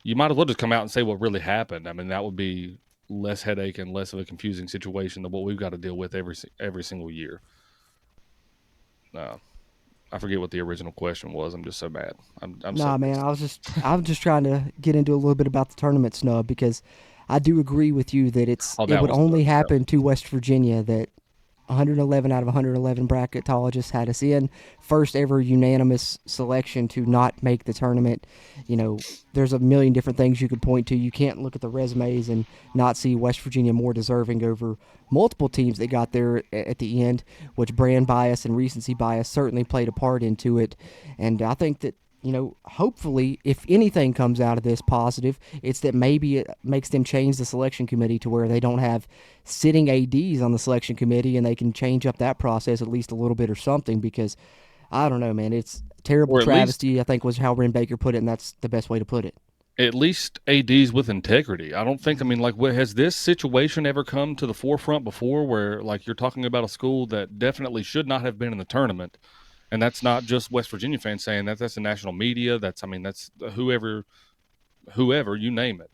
you might as well just come out and say what really happened. I mean, that would be less headache and less of a confusing situation than what we've got to deal with every single year. I forget what the original question was. I'm just so bad. Man. I was just trying to get into a little bit about the tournament snub because I do agree with you that it would only happen to West Virginia that 111 out of 111 bracketologists had us in. First ever unanimous selection to not make the tournament. There's a million different things you could point to. You can't look at the resumes and not see West Virginia more deserving over multiple teams that got there at the end, which brand bias and recency bias certainly played a part into it. And I think that, hopefully, if anything comes out of this positive, it's that maybe it makes them change the selection committee to where they don't have sitting ADs on the selection committee and they can change up that process at least a little bit or something because, I don't know, man, it's a terrible travesty, I think was how Wren Baker put it, and that's the best way to put it. At least ADs with integrity. I don't think, has this situation ever come to the forefront before where, like, you're talking about a school that definitely should not have been in the tournament? And that's not just West Virginia fans saying that. That's the national media. That's whoever you name it.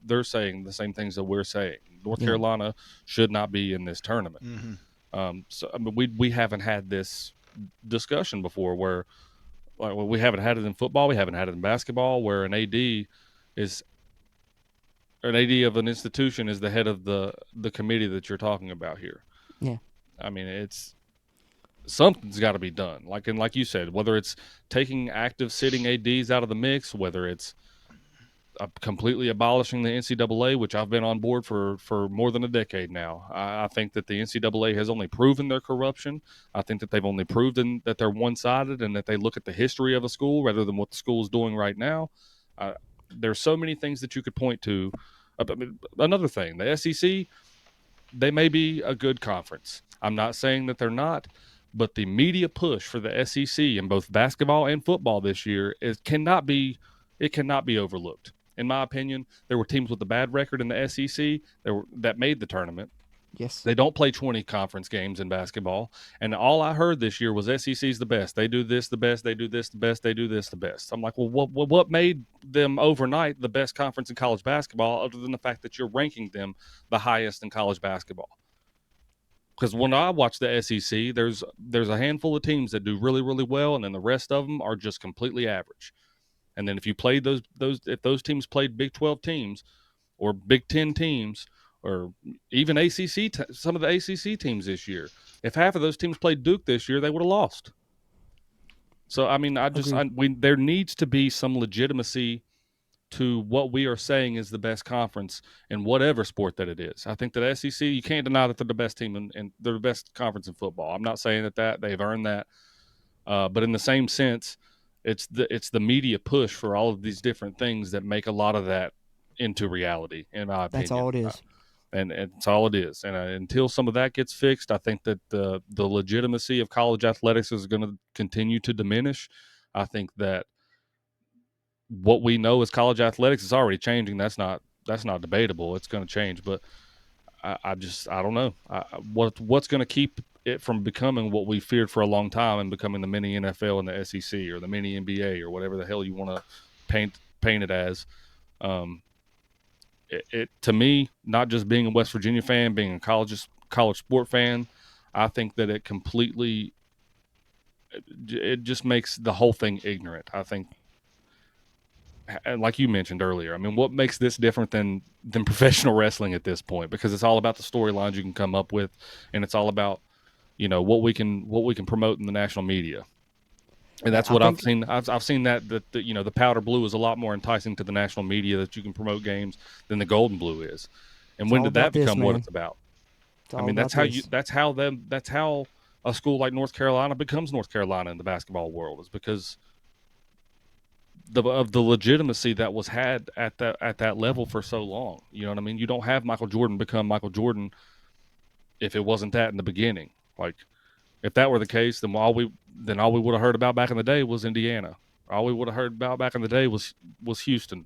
They're saying the same things that we're saying. North Carolina should not be in this tournament. Mm-hmm. We haven't had this discussion before where, we haven't had it in football. We haven't had it in basketball where an AD of an institution is the head of the committee that you're talking about here. Yeah. I mean, something's got to be done. Like you said, whether it's taking active sitting ADs out of the mix, whether it's completely abolishing the NCAA, which I've been on board for more than a decade now. I think that the NCAA has only proven their corruption. I think that they've only proven that they're one-sided and that they look at the history of a school rather than what the school is doing right now. There's so many things that you could point to. Another thing, the SEC, they may be a good conference. I'm not saying that they're not. But the media push for the SEC in both basketball and football this year cannot be overlooked. In my opinion, there were teams with a bad record in the SEC that made the tournament. Yes. They don't play 20 conference games in basketball. And all I heard this year was SEC's the best. They do this the best. They do this the best. They do this the best. I'm like, well, what made them overnight the best conference in college basketball other than the fact that you're ranking them the highest in college basketball? Because when I watch the SEC, there's a handful of teams that do really, really well, and then the rest of them are just completely average. And then if you played if those teams played Big 12 teams or Big 10 teams or even ACC, some of the ACC teams this year, if half of those teams played Duke this year, they would have lost. So, I mean, there needs to be some legitimacy to what we are saying is the best conference in whatever sport that it is. I think that SEC, you can't deny that they're the best team and they're the best conference in football. I'm not saying that they've earned that, but in the same sense, it's the media push for all of these different things that make a lot of that into reality. In my opinion, that's all it is, and it's all it is. And until some of that gets fixed, I think that the legitimacy of college athletics is going to continue to diminish. I think that what we know as college athletics is already changing. That's not debatable. It's going to change, but I don't know what's going to keep it from becoming what we feared for a long time and becoming the mini NFL and the SEC or the mini NBA or whatever the hell you want to paint it as. It to me, not just being a West Virginia fan, being a college sport fan, I think that it completely, it just makes the whole thing ignorant. I think, like you mentioned earlier, I mean, what makes this different than professional wrestling at this point? Because it's all about the storylines you can come up with, and it's all about, what we can promote in the national media. And that's what I've seen. I've seen that the powder blue is a lot more enticing to the national media, that you can promote games, than the golden blue is. And when did that become what it's about? I mean, that's how a school like North Carolina becomes North Carolina in the basketball world, is because of the legitimacy that was had at that level for so long. You know what I mean? You don't have Michael Jordan become Michael Jordan if it wasn't that in the beginning. Like, if that were the case, then all we would have heard about back in the day was Indiana. All we would have heard about back in the day was Houston.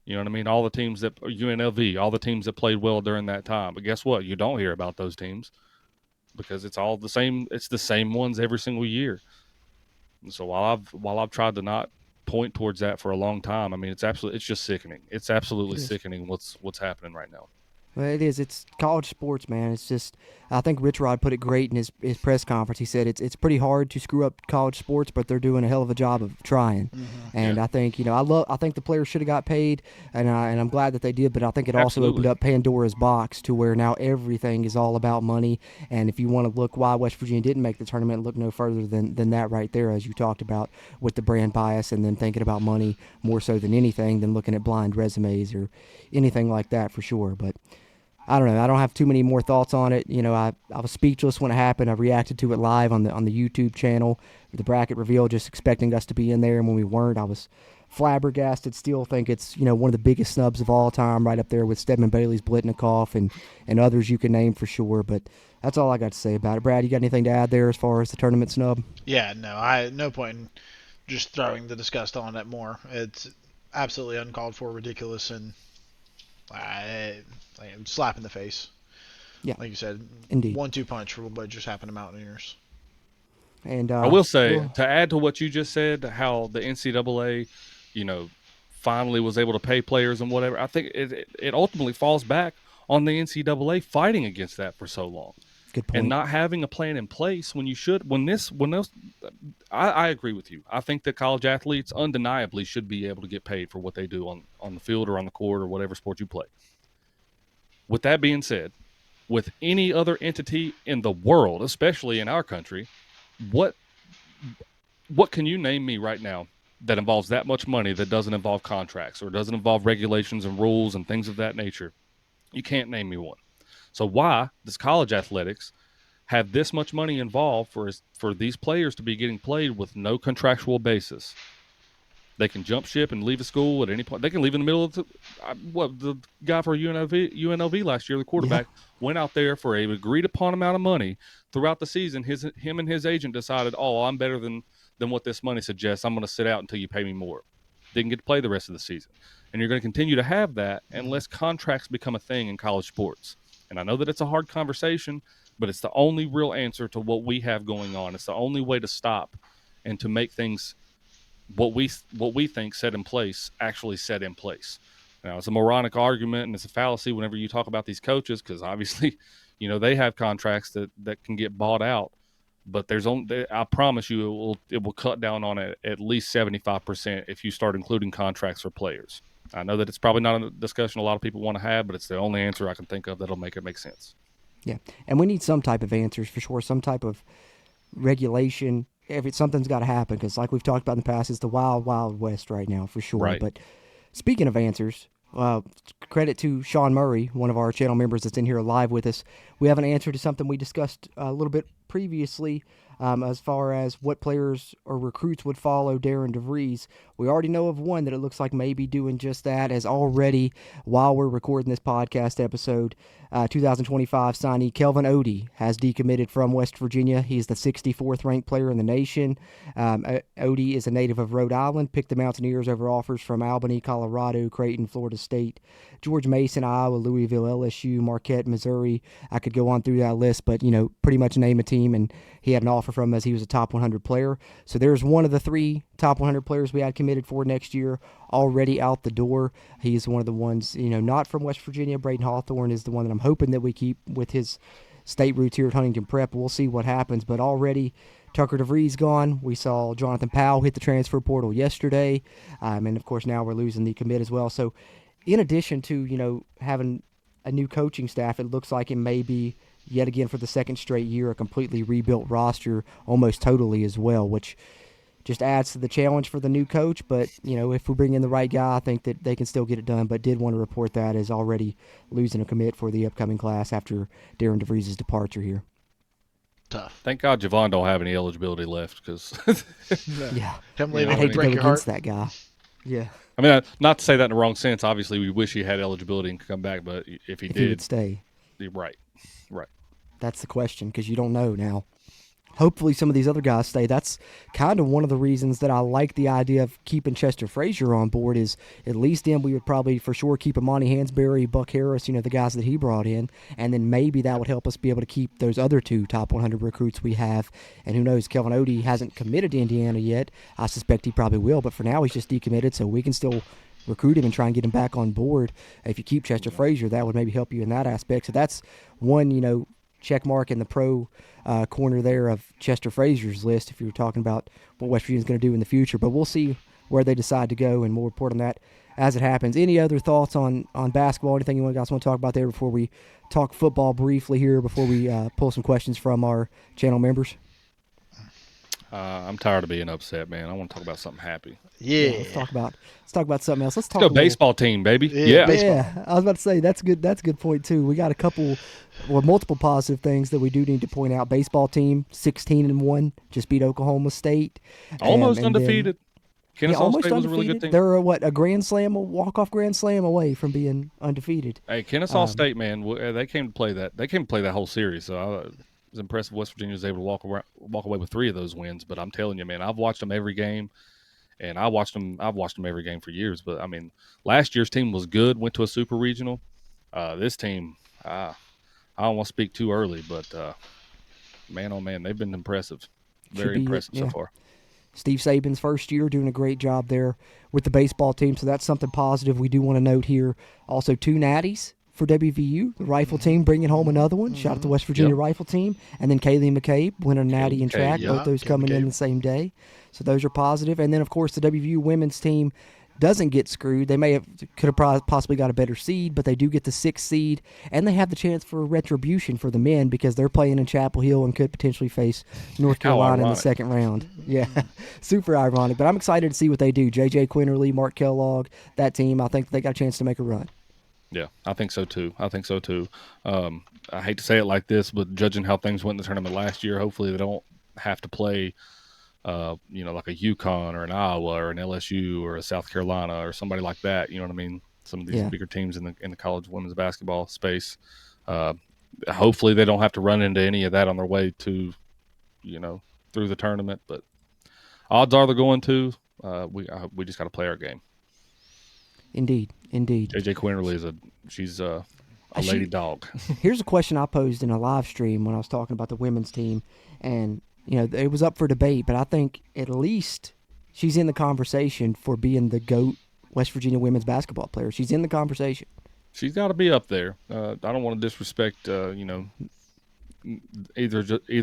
You know what I mean? All the teams that UNLV, all the teams that played well during that time. But guess what? You don't hear about those teams because it's all the same. It's the same ones every single year. And so while I've tried to not point towards that for a long time, I mean, it's just sickening. It's absolutely sickening what's happening right now. Well, it is. It's college sports, man. It's just, I think Rich Rod put it great in his press conference. He said it's pretty hard to screw up college sports, but they're doing a hell of a job of trying. Mm-hmm. And I think, I think the players should have got paid, and I'm glad that they did. But I think it also opened up Pandora's box to where now everything is all about money. And if you want to look why West Virginia didn't make the tournament, look no further than that right there, as you talked about with the brand bias and then thinking about money more so than anything than looking at blind resumes or anything like that for sure. But I don't know. I don't have too many more thoughts on it. I was speechless when it happened. I reacted to it live on the YouTube channel, the bracket reveal, just expecting us to be in there. And when we weren't, I was flabbergasted. Still think it's one of the biggest snubs of all time, right up there with Stedman Bailey's Blitnikoff and others you can name for sure. But that's all I got to say about it. Brad, you got anything to add there as far as the tournament snub? Yeah, no. No point in just throwing the disgust on it more. It's absolutely uncalled for, ridiculous, and slap in the face. Yeah, like you said, indeed. 1-2 punch for what just happened to Mountaineers. And I will say, to add to what you just said, how the NCAA, finally was able to pay players and whatever. I think it ultimately falls back on the NCAA fighting against that for so long. Good point. And not having a plan in place when you should. I agree with you. I think that college athletes undeniably should be able to get paid for what they do on the field or on the court or whatever sport you play. With that being said, with any other entity in the world, especially in our country, what can you name me right now that involves that much money that doesn't involve contracts or doesn't involve regulations and rules and things of that nature? You can't name me one. So why does college athletics have this much money involved for these players to be getting played with no contractual basis? They can jump ship and leave a school at any point. They can leave in the middle of the guy for UNLV last year, the quarterback, went out there for a agreed upon amount of money throughout the season. Him and his agent decided, I'm better than what this money suggests. I'm going to sit out until you pay me more. Didn't get to play the rest of the season. And you're going to continue to have that unless contracts become a thing in college sports. And I know that it's a hard conversation, but it's the only real answer to what we have going on. It's the only way to stop and to make things what we think set in place actually set in place. Now, it's a moronic argument and it's a fallacy whenever you talk about these coaches, because obviously, they have contracts that can get bought out. But I promise you, it will cut down on it at least 75% if you start including contracts for players. I know that it's probably not a discussion a lot of people want to have, but it's the only answer I can think of that'll make it make sense. Yeah, and we need some type of answers for sure, some type of regulation. Something's got to happen because, like we've talked about in the past, it's the wild, wild west right now for sure. Right. But speaking of answers, credit to Sean Murray, one of our channel members that's in here live with us. We have an answer to something we discussed a little bit previously as far as what players or recruits would follow Darian DeVries. We already know of one that it looks like may be doing just that, as already, while we're recording this podcast episode, 2025 signee Kelvin Odie has decommitted from West Virginia. He's the 64th ranked player in the nation. Odie is a native of Rhode Island, picked the Mountaineers over offers from Albany, Colorado, Creighton, Florida State, George Mason, Iowa, Louisville, LSU, Marquette, Missouri. I could go on through that list, but, pretty much name a team team, and he had an offer from him as he was a top 100 player. So there's one of the 3 top 100 players we had committed for next year already out the door. He's one of the ones, not from West Virginia. Braden Hawthorne is the one that I'm hoping that we keep with his state roots here at Huntington Prep. We'll see what happens, but already Tucker DeVries gone. We saw Jonathan Powell hit the transfer portal yesterday, and of course now we're losing the commit as well. So in addition to, having a new coaching staff, it looks like it may be yet again for the second straight year a completely rebuilt roster almost totally as well, which just adds to the challenge for the new coach. But, if we bring in the right guy, I think that they can still get it done. But did want to report that as already losing a commit for the upcoming class after Darian DeVries' departure here. Tough. Thank God Javon don't have any eligibility left because yeah, him leaving I hate to go break your against heart. that guy. Yeah, I mean, not to say that in the wrong sense. Obviously, we wish he had eligibility and could come back, but if he would stay. Right. That's the question, because you don't know now. Hopefully some of these other guys stay. That's kind of one of the reasons that I like the idea of keeping Chester Frazier on board, is at least then we would probably for sure keep Amani Hansberry, Buck Harris, the guys that he brought in, and then maybe that would help us be able to keep those other 2 top 100 recruits we have. And who knows, Kelvin Odie hasn't committed to Indiana yet. I suspect he probably will, but for now he's just decommitted, so we can still recruit him and try and get him back on board. If you keep Chester Frazier, that would maybe help you in that aspect. So that's one, check mark in the pro corner there of Chester Frazier's list if you're talking about what West Virginia's going to do in the future. But we'll see where they decide to go, and we'll report on that as it happens. Any other thoughts on basketball? Anything you guys want to talk about there before we talk football briefly here, before we pull some questions from our channel members? I'm tired of being upset, man. I want to talk about something happy. Yeah. Let's talk about something else. Let's go baseball team, baby. Yeah. Yeah, I was about to say that's good. That's a good point too. We got a couple, multiple positive things that we do need to point out. Baseball team 16-1, just beat Oklahoma State, almost and undefeated. Kennesaw almost State was undefeated. a really good team. They're a grand slam, a walk-off grand slam away from being undefeated. Hey, Kennesaw State, man, they came to play that. They came to play that whole series. So I was impressed West Virginia was able to walk away with 3 of those wins. But I'm telling you, man, I've watched them every game, and I've watched them every game for years. But I mean, last year's team was good. Went to a super regional. This team, I don't want to speak too early, but man, oh man, they've been impressive. Very impressive so far. Steve Saban's first year, doing a great job there with the baseball team, so that's something positive we do want to note here. Also, 2 natties for WVU, the rifle team bringing home another one. Shout out to the West Virginia rifle team. And then Kaylee McCabe winning a natty in track, both those coming in the same day. So those are positive. And then, of course, the WVU women's team doesn't get screwed. They could have possibly got a better seed, but they do get the 6th seed, and they have the chance for retribution for the men because they're playing in Chapel Hill and could potentially face North Carolina in the second round. Yeah, super ironic, but I'm excited to see what they do. J.J. Quinterly, Mark Kellogg, that team, I think they got a chance to make a run. Yeah, I think so too. I hate to say it like this, but judging how things went in the tournament last year, hopefully they don't have to play like a UConn or an Iowa or an LSU or a South Carolina or somebody like that. You know what I mean? Some of these bigger teams in the college women's basketball space. Hopefully they don't have to run into any of that on their way to, through the tournament. But odds are they're going to. We just got to play our game. Indeed. JJ Quinterly she's a lady dog. Here's a question I posed in a live stream when I was talking about the women's team, and it was up for debate, but I think at least she's in the conversation for being the GOAT West Virginia women's basketball player. She's in the conversation. She's got to be up there. I don't want to disrespect, either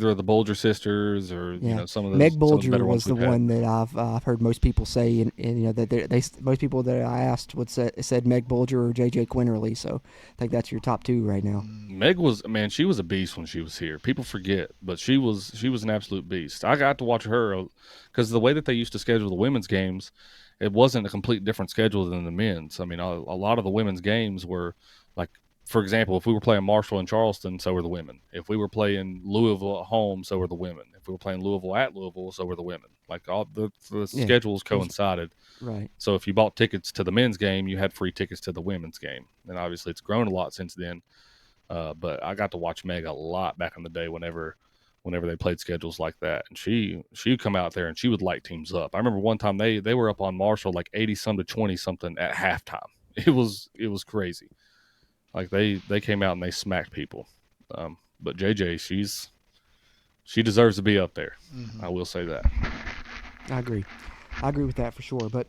of the Bulger sisters or some of those. Meg Bulger was the one that I've heard most people say, and that most people that I asked said Meg Bulger or JJ Quinterly. So I think that's your top 2 right now. Meg she was a beast when she was here. People forget, but she was an absolute beast. I got to watch her because the way that they used to schedule the women's games, it wasn't a complete different schedule than the men's. I mean, a lot of the women's games were like, for example, if we were playing Marshall and Charleston, so were the women. If we were playing Louisville at home, so were the women. If we were playing Louisville at Louisville, so were the women. Like all the schedules coincided. Right. So if you bought tickets to the men's game, you had free tickets to the women's game. And obviously it's grown a lot since then. But I got to watch Meg a lot back in the day whenever they played schedules like that. And she would come out there and she would light teams up. I remember one time they were up on Marshall like 80-some to 20-something at halftime. It was crazy. Like they came out and they smacked people. But JJ, she deserves to be up there. I will say that. I agree with that for sure. But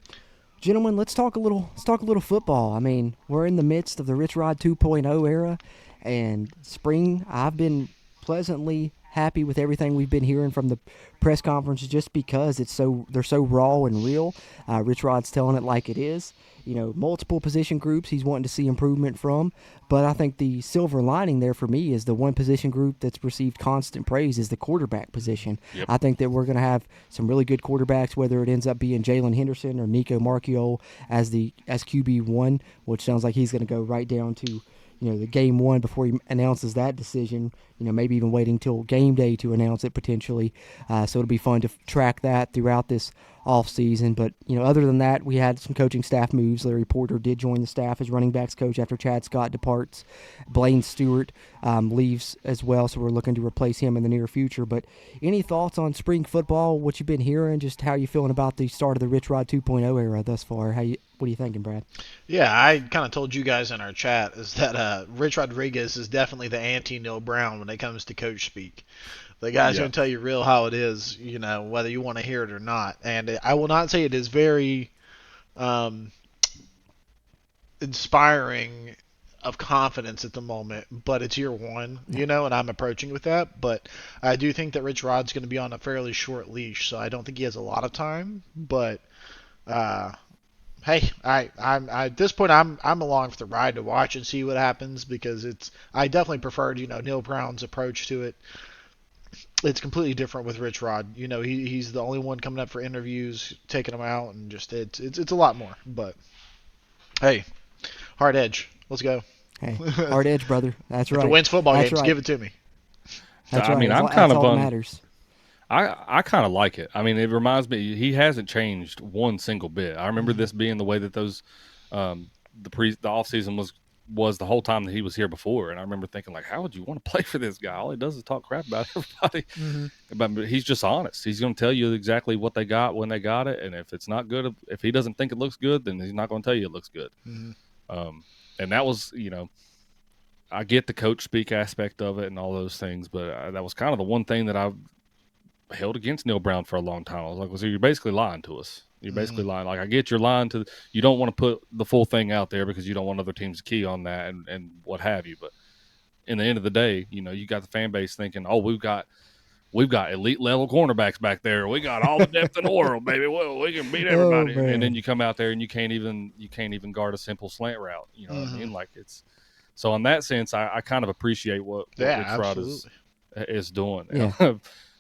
gentlemen, let's talk a little football. I mean, we're in the midst of the Rich Rod 2.0 era, and spring. I've been pleasantly happy with everything we've been hearing from the press conferences, just because they're so raw and real. Rich Rod's telling it like it is. Multiple position groups he's wanting to see improvement from, but I think the silver lining there for me is the one position group that's received constant praise is the quarterback position. Yep. I think that we're going to have some really good quarterbacks, whether it ends up being Jalen Henderson or Nico Marchiol as QB1, which sounds like he's going to go right down to the game one before he announces that decision, maybe even waiting till game day to announce it potentially. So it'll be fun to track that throughout this off season. But, other than that, we had some coaching staff moves. Larry Porter did join the staff as running backs coach after Chad Scott departs. Blaine Stewart leaves as well, so we're looking to replace him in the near future. But any thoughts on spring football, what you've been hearing, just how you feeling about the start of the Rich Rod 2.0 era thus far? What are you thinking, Brad? Yeah, I kind of told you guys in our chat is that Rich Rodriguez is definitely the anti-Neil Brown when it comes to coach speak. The guy's going to tell you real how it is, whether you want to hear it or not. And I will not say it is very inspiring of confidence at the moment, but it's year one, and I'm approaching with that. But I do think that Rich Rod's going to be on a fairly short leash, so I don't think he has a lot of time. But hey, I'm at this point I'm along for the ride to watch and see what happens, because I definitely preferred Neil Brown's approach to it. It's completely different with Rich Rod. He's the only one coming up for interviews, taking them out, and just it's a lot more. But hey, hard edge, let's go. Hey, hard edge, brother. That's right. If it wins football games, right. give it to me. That's I right. mean, I'm That's kind of all that matters. I kind of like it. I mean, it reminds me, he hasn't changed one single bit. I remember this being the way that those the off season was the whole time that he was here before, and I remember thinking, like, how would you want to play for this guy? All he does is talk crap about everybody. But he's just honest. He's going to tell you exactly what they got when they got it, and if it's not good, if he doesn't think it looks good, then he's not going to tell you it looks good. And that was, I get the coach speak aspect of it and all those things, but that was kind of the one thing that I held against Neil Brown for a long time. I was like, well, so you're basically lying to us. You're basically lying. Like, I get you're lying to – you don't want to put the full thing out there because you don't want other teams to key on that and what have you. But in the end of the day, you got the fan base thinking, oh, we've got elite-level cornerbacks back there. We got all the depth in the world, baby. Well, we can beat everybody. And then you come out there and you can't even guard a simple slant route. You know what I mean? Like, it's – so in that sense, I kind of appreciate what Rich Rod is doing. Yeah.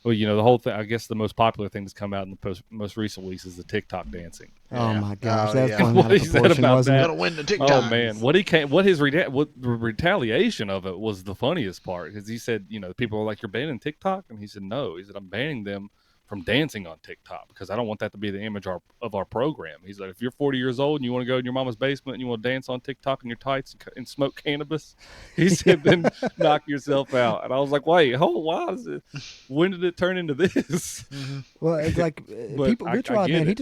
Well, the whole thing, I guess the most popular thing that's come out in the most recent weeks is the TikTok dancing. Oh, my gosh. That's blown out of proportion, wasn't it? Gonna win the TikTok. Oh, man. The retaliation of it was the funniest part, because he said, people were like, you're banning TikTok? And he said, no. He said, I'm banning them from dancing on TikTok because I don't want that to be the image of our program. He's like, if you're 40 years old and you want to go in your mama's basement and you want to dance on TikTok in your tights and smoke cannabis, he said, then knock yourself out. And I was like, wait, when did it turn into this? Well, it's like Rich Rod, man, he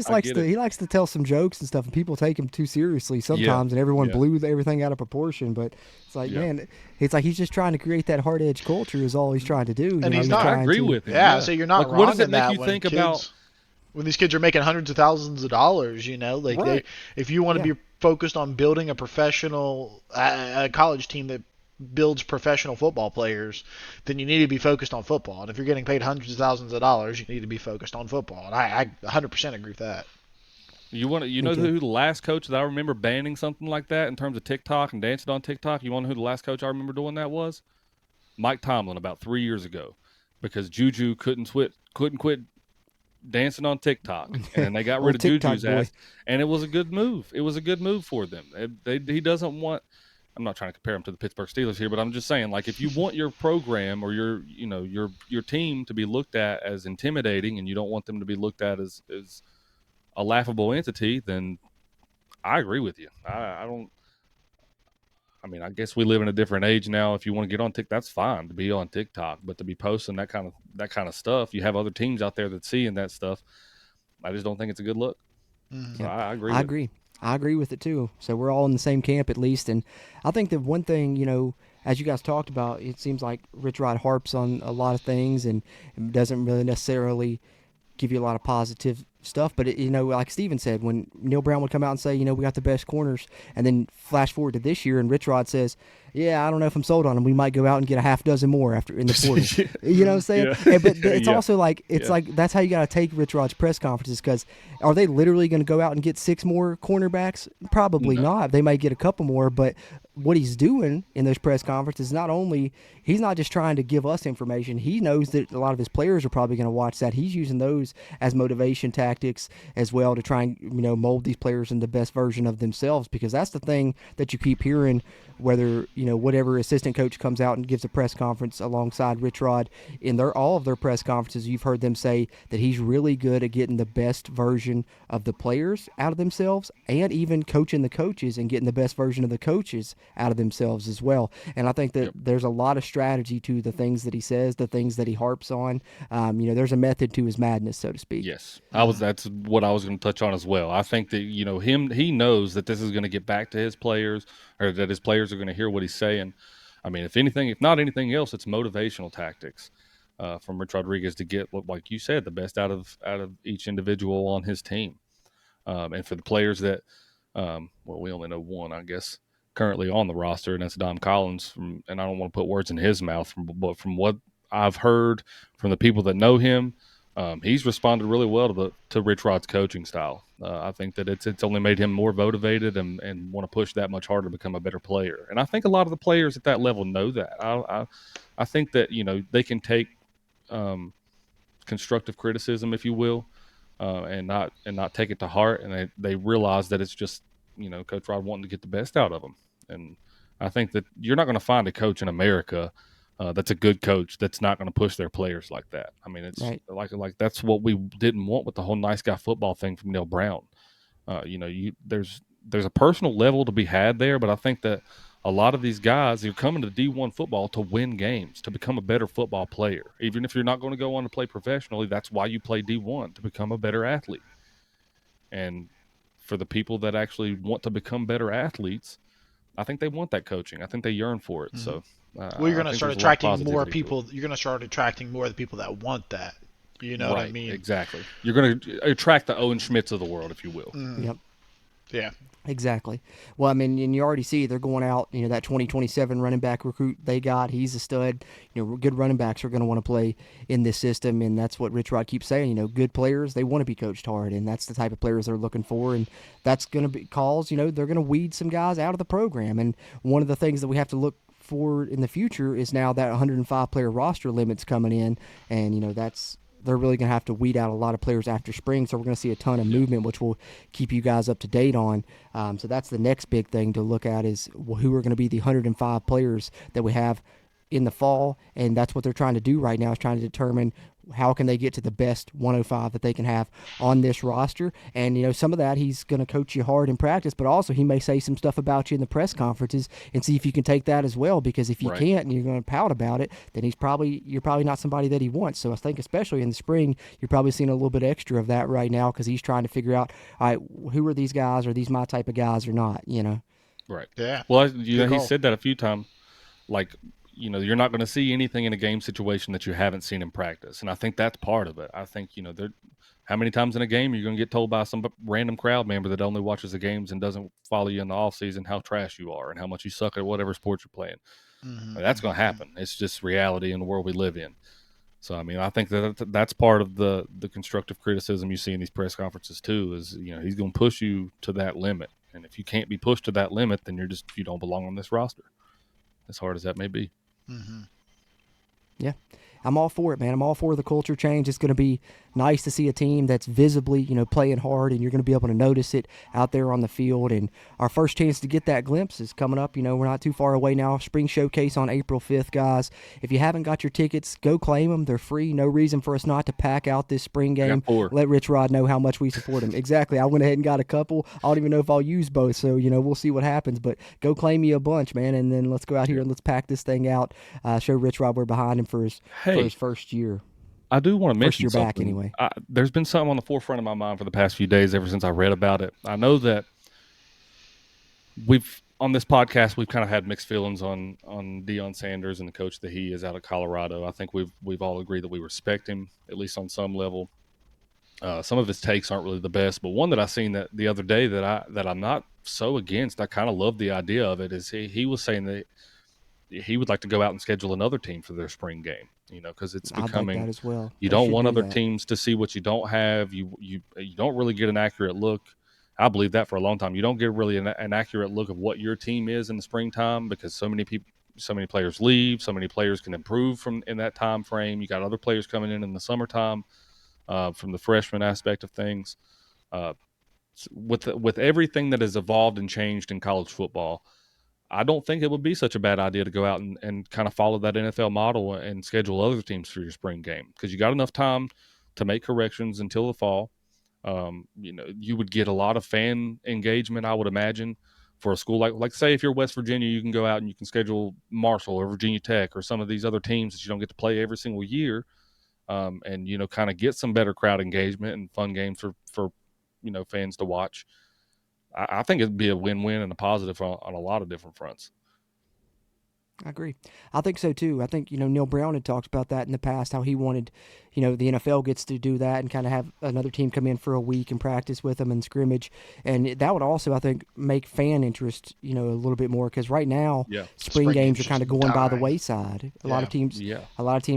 likes to tell some jokes and stuff, and people take him too seriously sometimes, and everyone blew everything out of proportion. But it's like, man, it's like he's just trying to create that hard edge culture is all he's trying to do. And he's not. I agree with him. Yeah, so you're not wrong. What does it in make that you think about when these kids are making hundreds of thousands of dollars? If you want to be focused on building a professional a college team that builds professional football players, then you need to be focused on football. And if you're getting paid hundreds of thousands of dollars, you need to be focused on football. And I 100% agree with that. You know who the last coach that I remember banning something like that in terms of TikTok and dancing on TikTok? You want to know who the last coach I remember doing that was? Mike Tomlin, about 3 years ago, because Juju couldn't quit dancing on TikTok, and they got rid of Juju's ass, and it was a good move. It was a good move for them. He doesn't want. I'm not trying to compare him to the Pittsburgh Steelers here, but I'm just saying, like, if you want your program or your team to be looked at as intimidating, and you don't want them to be looked at as a laughable entity, then I agree with you. I guess we live in a different age now. If you want to get on TikTok, that's fine to be on TikTok, but to be posting that kind of stuff, you have other teams out there that seeing that stuff. I just don't think it's a good look. So I agree. I agree with it too. So we're all in the same camp at least. And I think that one thing, as you guys talked about, it seems like Rich Rod harps on a lot of things and doesn't really necessarily give you a lot of positive stuff. But, like Steven said, when Neil Brown would come out and say, we got the best corners, and then flash forward to this year and Rich Rod says, yeah, I don't know if I'm sold on them. We might go out and get a half dozen more after in the portal. You know what I'm saying? Yeah. But it's also like like that's how you got to take Rich Rod's press conferences, because are they literally going to go out and get 6 more cornerbacks? Probably not. They might get a couple more, but what he's doing in those press conferences, not only he's not just trying to give us information, he knows that a lot of his players are probably going to watch that. He's using those as motivation tactics as well to try and mold these players in the best version of themselves, because that's the thing that you keep hearing, whether whatever assistant coach comes out and gives a press conference alongside Rich Rod, in all of their press conferences, you've heard them say that he's really good at getting the best version of the players out of themselves, and even coaching the coaches and getting the best version of the coaches out of themselves as well. And I think that there's a lot of strategy to the things that he says, the things that he harps on. There's a method to his madness, so to speak. Yes, that's what I was going to touch on as well. I think that he knows that this is going to get back to his players, or that his players are going to hear what he's saying. I mean, if not anything else, it's motivational tactics from Rich Rodriguez to get, like you said, the best out of each individual on his team. And for the players that, we only know one, I guess, currently on the roster, and that's Dom Collins. And I don't want to put words in his mouth, but from what I've heard from the people that know him, he's responded really well to Rich Rod's coaching style. I think that it's only made him more motivated and want to push that much harder to become a better player. And I think a lot of the players at that level know that. I think that they can take constructive criticism, if you will, and not take it to heart, and they realize that it's just Coach Rod wanting to get the best out of them. And I think that you're not going to find a coach in America that's a good coach that's not going to push their players like that. I mean, it's right. like that's what we didn't want with the whole nice guy football thing from Neil Brown. There's a personal level to be had there, but I think that a lot of these guys are coming to D1 football to win games, to become a better football player. Even if you're not going to go on to play professionally, that's why you play D1, to become a better athlete. And for the people that actually want to become better athletes, I think they want that coaching. I think they yearn for it. Mm-hmm. So, you're going to start attracting more people. You're going to start attracting more of the people that want that. You know what I mean? Exactly. You're going to attract the Owen Schmitz of the world, if you will. Mm-hmm. Yep. Yeah. Exactly. Well, I mean, and you already see they're going out, that 2027 running back recruit they got, he's a stud. Good running backs are going to want to play in this system, and that's what Rich Rod keeps saying. Good players, they want to be coached hard, and that's the type of players they're looking for, and that's going to be calls, they're going to weed some guys out of the program. And one of the things that we have to look for in the future is now that 105-player roster limit's coming in, and, they're really going to have to weed out a lot of players after spring, so we're going to see a ton of movement, which we'll keep you guys up to date on. So that's the next big thing to look at is who are going to be the 105 players that we have in the fall, and that's what they're trying to do right now, is trying to determine how can they get to the best 105 that they can have on this roster. And, some of that he's going to coach you hard in practice, but also he may say some stuff about you in the press conferences and see if you can take that as well, because if you can't and you're going to pout about it, then you're probably not somebody that he wants. So I think especially in the spring, you're probably seeing a little bit extra of that right now, because he's trying to figure out, all right, who are these guys? Are these my type of guys or not, Right. Yeah. Well, he said that a few times, like, you're not going to see anything in a game situation that you haven't seen in practice. And I think that's part of it. I think, how many times in a game are you going to get told by some random crowd member that only watches the games and doesn't follow you in the off season how trash you are and how much you suck at whatever sport you're playing? Mm-hmm. That's going to happen. It's just reality in the world we live in. So, I mean, I think that's part of the constructive criticism you see in these press conferences too, is, he's going to push you to that limit. And if you can't be pushed to that limit, then you don't belong on this roster, as hard as that may be. Mm-hmm. Yeah, I'm all for it, man. I'm all for the culture change. It's going to be nice to see a team that's visibly, playing hard, and you're going to be able to notice it out there on the field. And our first chance to get that glimpse is coming up. We're not too far away now. Spring Showcase on April 5th, guys. If you haven't got your tickets, go claim them. They're free. No reason for us not to pack out this spring game. Let Rich Rod know how much we support him. Exactly. I went ahead and got a couple. I don't even know if I'll use both, so, we'll see what happens. But go claim me a bunch, man, and then let's go out here and let's pack this thing out. Show Rich Rod we're behind him for his first year. I do want to mention first year something. Back anyway. There's been something on the forefront of my mind for the past few days ever since I read about it. I know that on this podcast, we've kind of had mixed feelings on Deion Sanders and the coach that he is out of Colorado. I think we've all agreed that we respect him, at least on some level. Some of his takes aren't really the best, but one that I seen that the other day that I'm not so against, I kind of love the idea of it, is he was saying that he would like to go out and schedule another team for their spring game, because it's becoming, I'd like that as well. You don't want other teams to see what you don't have. You don't really get an accurate look. I believe that for a long time. You don't get really an accurate look of what your team is in the springtime, because so many players leave, so many players can improve in that time frame. You got other players coming in the summertime. From the freshman aspect of things, with everything that has evolved and changed in college football, I don't think it would be such a bad idea to go out and kind of follow that NFL model and schedule other teams for your spring game, because you got enough time to make corrections until the fall. You would get a lot of fan engagement, I would imagine, for a school like say if you're West Virginia, you can go out and you can schedule Marshall or Virginia Tech or some of these other teams that you don't get to play every single year. And kind of get some better crowd engagement and fun games for fans to watch. I think it'd be a win-win and a positive on a lot of different fronts. I agree. I think so too. I think, Neil Brown had talked about that in the past, how he wanted, the NFL gets to do that and kind of have another team come in for a week and practice with them and scrimmage. And that would also, I think, make fan interest, a little bit more, because right now spring games are kind of going by the wayside. A lot of teams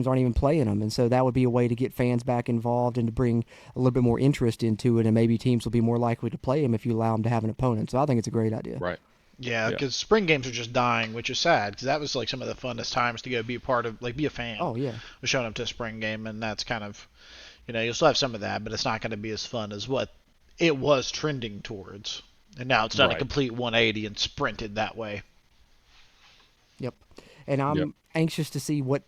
aren't even playing them. And so that would be a way to get fans back involved and to bring a little bit more interest into it. And maybe teams will be more likely to play them if you allow them to have an opponent. So I think it's a great idea. Right. Yeah, because spring games are just dying, which is sad, because that was like some of the funnest times to go be a part of, like be a fan. Oh, yeah. Of showing up to a spring game, and that's kind of, you'll still have some of that, but it's not going to be as fun as what it was trending towards. And now it's done a complete 180 and sprinted that way. Yep. And I'm anxious to see what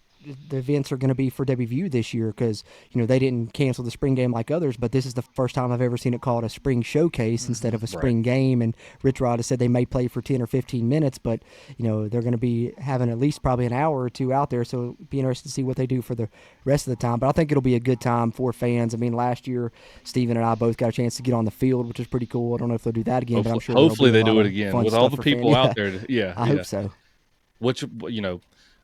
the events are going to be for WVU this year, because they didn't cancel the spring game like others, but this is the first time I've ever seen it called a spring showcase instead of a spring game. And Rich Rod has said they may play for 10 or 15 minutes, but they're going to be having at least probably an hour or two out there, so it'll be interesting to see what they do for the rest of the time. But I think it'll be a good time for fans. I mean, last year Steven and I both got a chance to get on the field, which is pretty cool. I don't know if they'll do that again, but I'm sure hopefully they do it again with all the people out there. I hope so. Which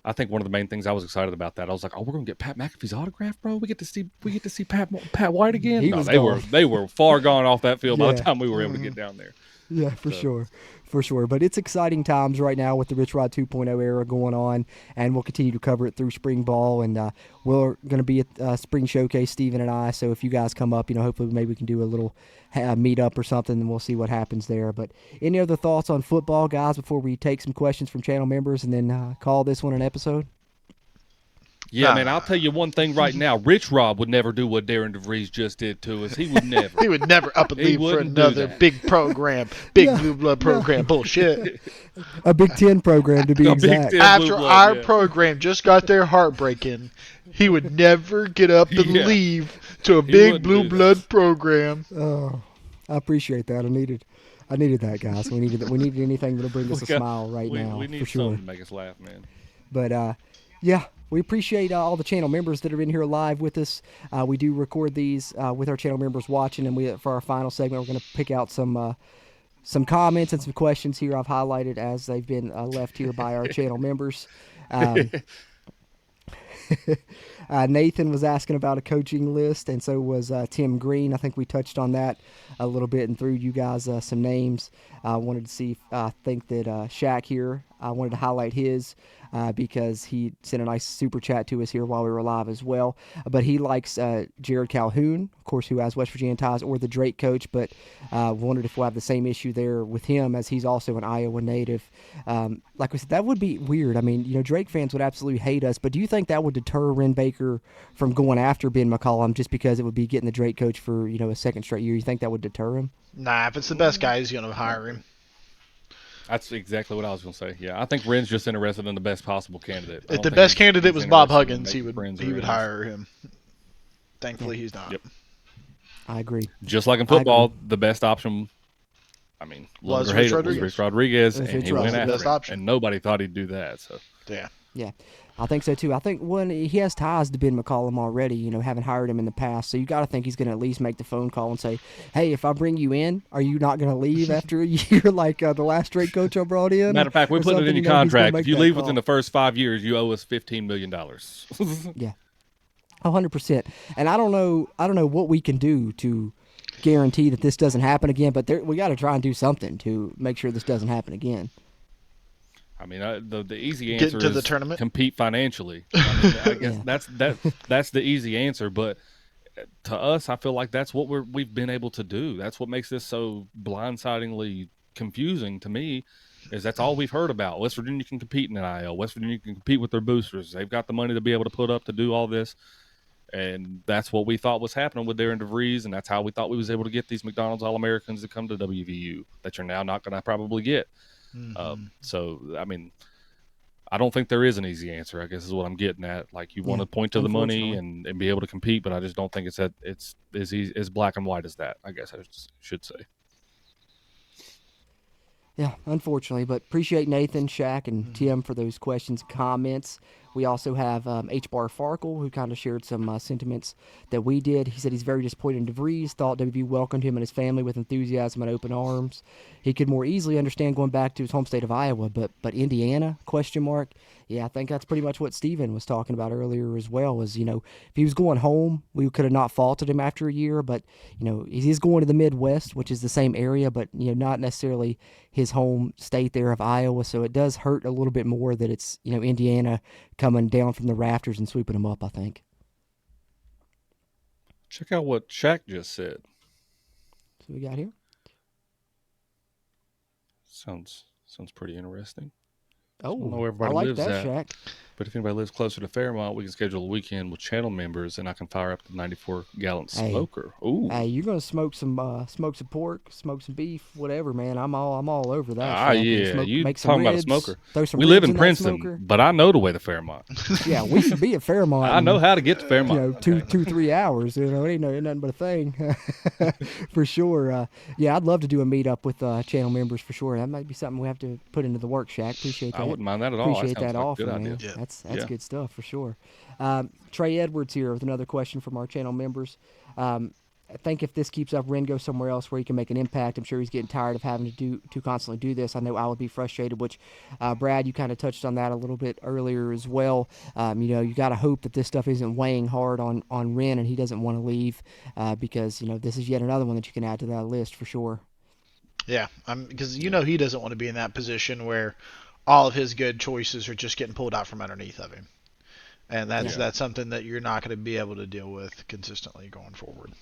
I think one of the main things I was excited about that, I was like, "Oh, we're gonna get Pat McAfee's autograph, bro. We get to see Pat White again." They were far gone off that field by the time we were able to get down there. Yeah, for sure. But it's exciting times right now with the Rich Rod 2.0 era going on, and we'll continue to cover it through spring ball. And we're going to be at spring showcase, Steven and I. So if you guys come up, hopefully maybe we can do a little meet up or something, and we'll see what happens there. But any other thoughts on football, guys, before we take some questions from channel members and then call this one an episode? Yeah, man, I'll tell you one thing right now. Rich Rob would never do what Darian DeVries just did to us. He would never. He would never up and leave for another big program, blue blood program bullshit. A Big Ten program, to be exact. After our program just got their heart breaking, he would never get up and leave to a big blue blood program. Oh, I appreciate that. I needed that, guys. We needed anything that'll bring us a smile right now. We need for sure. something to make us laugh, man. But yeah, we appreciate all the channel members that are in here live with us. We do record these with our channel members watching, and for our final segment, we're going to pick out some comments and some questions here I've highlighted as they've been left here by our channel members. Nathan was asking about a coaching list, and so was Tim Green. I think we touched on that a little bit and threw you guys some names. I wanted to see if I think that Shaq here, I wanted to highlight his because he sent a nice super chat to us here while we were live as well. But he likes Jared Calhoun, of course, who has West Virginia ties, or the Drake coach, but wondered if we'll have the same issue there with him, as he's also an Iowa native. Like we said, that would be weird. I mean, Drake fans would absolutely hate us, but do you think that would deter Wren Baker from going after Ben McCollum just because it would be getting the Drake coach for, a second straight year? You think that would deter him? Nah, if it's the best guy, he's going to hire him. That's exactly what I was going to say. Yeah, I think Wren's just interested in the best possible candidate. If the best candidate was Bob Huggins, he would hire him. Thankfully, he's not. Yep. I agree. Just like in football, the best option, was Rich Rodriguez, and he went after him. And nobody thought he'd do that. So yeah. Yeah, I think so too. I think he has ties to Ben McCollum already, having hired him in the past. So you got to think he's going to at least make the phone call and say, "Hey, if I bring you in, are you not going to leave after a year like the last straight coach I brought in?" Matter of fact, we put it in your contract. If you leave within the first 5 years, you owe us $15 million. Yeah, 100%. And I don't know what we can do to guarantee that this doesn't happen again, but we got to try and do something to make sure this doesn't happen again. I mean, the easy answer Get to is the tournament. Compete financially. I guess that's the easy answer. But to us, I feel like that's what we've been able to do. That's what makes this so blindsidingly confusing to me. Is that's all we've heard about. West Virginia can compete in NIL. West Virginia can compete with their boosters. They've got the money to be able to put up to do all this. And that's what we thought was happening with Darian DeVries, and that's how we thought we was able to get these McDonald's All-Americans to come to WVU that you're now not going to probably get. So, I mean, I don't think there is an easy answer, I guess is what I'm getting at. Like, you want to point to the money and be able to compete, but I just don't think it's as black and white as that, I guess I should say. Yeah, unfortunately, but appreciate Nathan, Shaq, and Tim for those questions and comments. We also have H. Bar Farkle, who kind of shared some sentiments that we did. He said he's very disappointed in DeVries, thought WVU welcomed him and his family with enthusiasm and open arms. He could more easily understand going back to his home state of Iowa, but Indiana, ? Yeah, I think that's pretty much what Steven was talking about earlier as well, is, if he was going home, we could have not faulted him after a year, but, he's going to the Midwest, which is the same area, but, not necessarily his home state there of Iowa, so it does hurt a little bit more that it's, Indiana coming down from the rafters and sweeping them up, I think. Check out what Shaq just said. So we got here? Sounds pretty interesting. Oh, I don't know where everybody I like lives that, at, Shaq. but if anybody lives closer to Fairmont, we can schedule a weekend with channel members, and I can fire up the 94-gallon smoker. Ooh, hey, you're gonna smoke some pork, smoke some beef, whatever, man. I'm all over that. Yeah, you make some talking ribs, about a smoker? Throw some we live ribs in that Princeton, smoker. but I know the way to Fairmont. Yeah, we should be at Fairmont. I know how to get to Fairmont. 2-3 hours. It ain't nothing but a thing for sure. Yeah, I'd love to do a meetup with channel members for sure. That might be something we have to put into the work, Shaq. Appreciate that. I wouldn't mind that at all. Appreciate that like offer, a good man. idea. That's good stuff for sure. Trey Edwards here with another question from our channel members. I think if this keeps up, Wren goes somewhere else where he can make an impact. I'm sure he's getting tired of having to constantly do this. I know I would be frustrated, which, Brad, you kind of touched on that a little bit earlier as well. You got to hope that this stuff isn't weighing hard on Wren and he doesn't want to leave because, this is yet another one that you can add to that list for sure. Yeah, because he doesn't want to be in that position where all of his good choices are just getting pulled out from underneath of him. And that's something that you're not going to be able to deal with consistently going forward.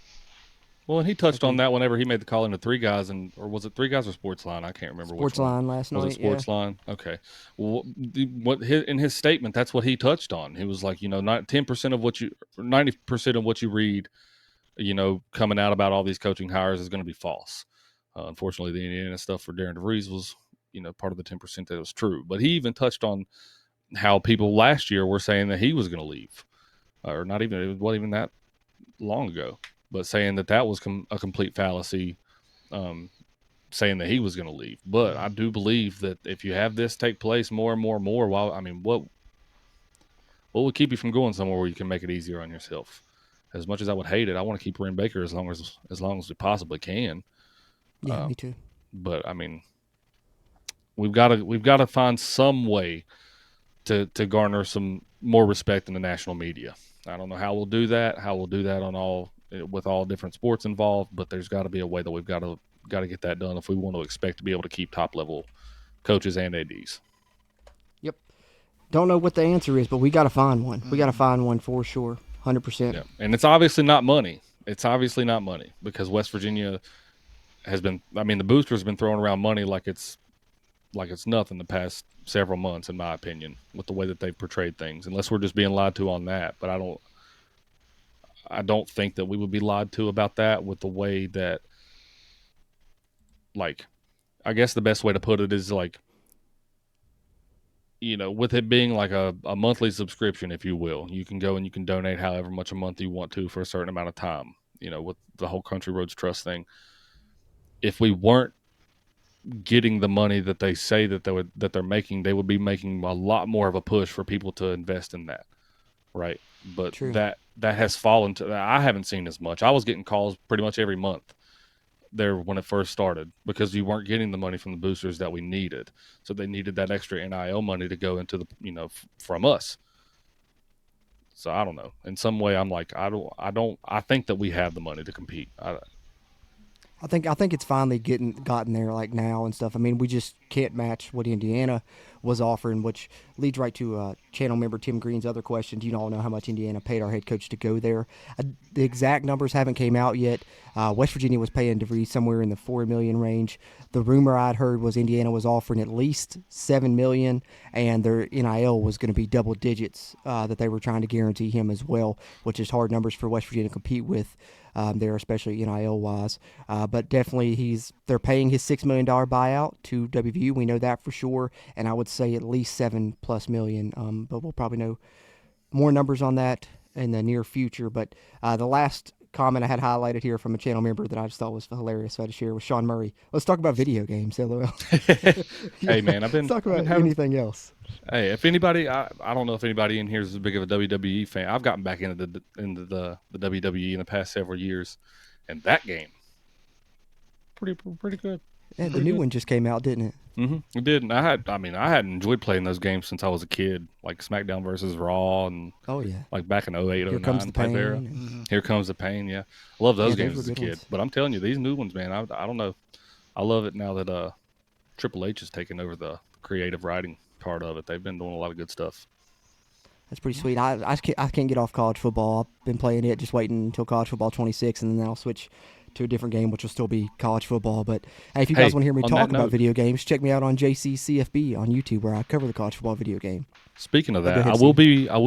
Well, and he touched on that whenever he made the call into Three Guys, or was it Three Guys or Sportsline? I can't remember. Sportsline last night. Was it Sportsline? Yeah. Okay. Well, in his statement, that's what he touched on. He was like, not 10% of 90% of what you read, coming out about all these coaching hires is going to be false. Unfortunately, the Indiana stuff for Darian DeVries was, part of the 10% that was true. But he even touched on how people last year were saying that he was going to leave, or not even, it wasn't even that long ago, but saying that was a complete fallacy, saying that he was going to leave. But I do believe that if you have this take place more and more and more, what would keep you from going somewhere where you can make it easier on yourself? As much as I would hate it, I want to keep Wren Baker as long as we possibly can. Yeah, me too. But we've got to find some way to garner some more respect in the national media. I don't know how we'll do that. With all different sports involved, but there's got to be a way that we've got to get that done if we want to expect to be able to keep top level coaches and ADs. Yep. Don't know what the answer is, but we got to find one. We got to find one for sure, 100%. Yeah. And it's obviously not money. Because West Virginia has been. The boosters have been throwing around money like it's nothing the past several months, in my opinion, with the way that they've portrayed things. Unless we're just being lied to on that, but I don't think that we would be lied to about that with the way that, I guess the best way to put it is with it being like a monthly subscription, if you will. You can go and you can donate however much a month you want to for a certain amount of time, with the whole Country Roads Trust thing. If we weren't getting the money that they say that they're making, they would be making a lot more of a push for people to invest in that, right? But True. that has fallen to that. I haven't seen as much. I was getting calls pretty much every month there when it first started because you weren't getting the money from the boosters that we needed, so they needed that extra NIL money to go into the from us. So I don't know. In some way, I'm like, I think that we have the money to compete. I think it's finally gotten there like now and stuff. I mean, we just can't match what Indiana was offering, which leads right to channel member Tim Green's other question. Do you all know how much Indiana paid our head coach to go there? The exact numbers haven't came out yet. West Virginia was paying DeVries somewhere in the $4 million range. The rumor I'd heard was Indiana was offering at least $7 million, and their NIL was going to be double digits that they were trying to guarantee him as well, which is hard numbers for West Virginia to compete with. There, especially NIL wise, but definitely they're paying his $6 million buyout to WVU. We know that for sure, and I would say at least $7+ million. But we'll probably know more numbers on that in the near future. But the last comment I had highlighted here from a channel member that I just thought was hilarious, so I had to share with Sean Murray. Let's talk about video games. LOL. Hey man, Let's talk about anything else. Hey, if anybody, I don't know if anybody in here is as big of a WWE fan. I've gotten back into the WWE in the past several years, and that game, pretty good. Yeah, the new one just came out, didn't it? Mm-hmm. It did. And I had enjoyed playing those games since I was a kid, like SmackDown versus Raw, and like back in 08, 09 type era. Mm-hmm. Here Comes the Pain. Yeah, I love those games as a kid. Ones. But I'm telling you, these new ones, man, I don't know. I love it now that Triple H has taken over the creative writing part of it. They've been doing a lot of good stuff. That's pretty sweet. I can't get off college football. I've been playing it, just waiting until college football 26, and then I'll switch to a different game, which will still be college football. But hey, if you guys want to hear me talk about video games, check me out on JCCFB on YouTube, where I cover the college football video game. Speaking of that, I will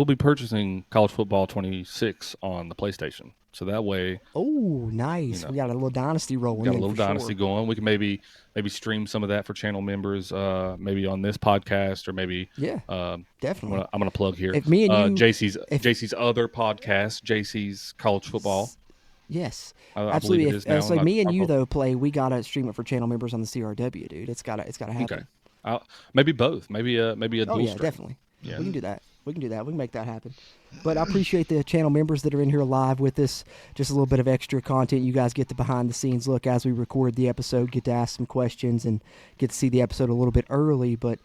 be purchasing College Football 26 on the PlayStation. So that way, oh, nice! We got a little dynasty rolling. Got a little dynasty going. We can maybe stream some of that for channel members, maybe on this podcast, or maybe definitely. I'm gonna plug here. If me and you, JC's other podcast, JC's College Football. Yes, absolutely. If me and you though play, we gotta stream it for channel members on the CRW, dude. It's gotta happen. Okay, maybe both. Maybe a dual yeah, stream. Definitely. Yeah. We can do that. We can make that happen. But I appreciate the channel members that are in here live with us. Just a little bit of extra content. You guys get the behind-the-scenes look as we record the episode, get to ask some questions, and get to see the episode a little bit early. But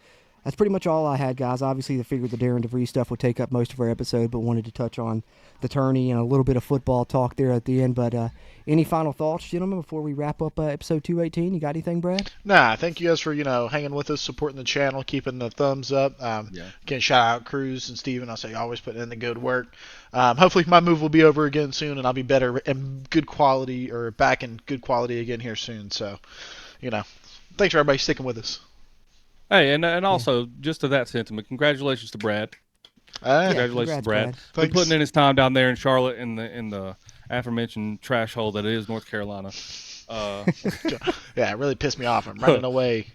that's pretty much all I had, guys. Obviously, I figured the Darian DeVries stuff would take up most of our episode, but wanted to touch on the tourney and a little bit of football talk there at the end. But any final thoughts, gentlemen, before we wrap up episode 218? You got anything, Brad? Nah, thank you guys for hanging with us, supporting the channel, keeping the thumbs up. Again, shout out Cruz and Steven. I'll say always putting in the good work. Hopefully my move will be over again soon, and I'll be better and good quality, or back in good quality again here soon. So, thanks for everybody sticking with us. Hey, and also, just to that sentiment, congratulations to Brad. Congratulations to Brad. For putting in his time down there in Charlotte in the aforementioned trash hole that is North Carolina. Yeah, it really pissed me off. I'm running away.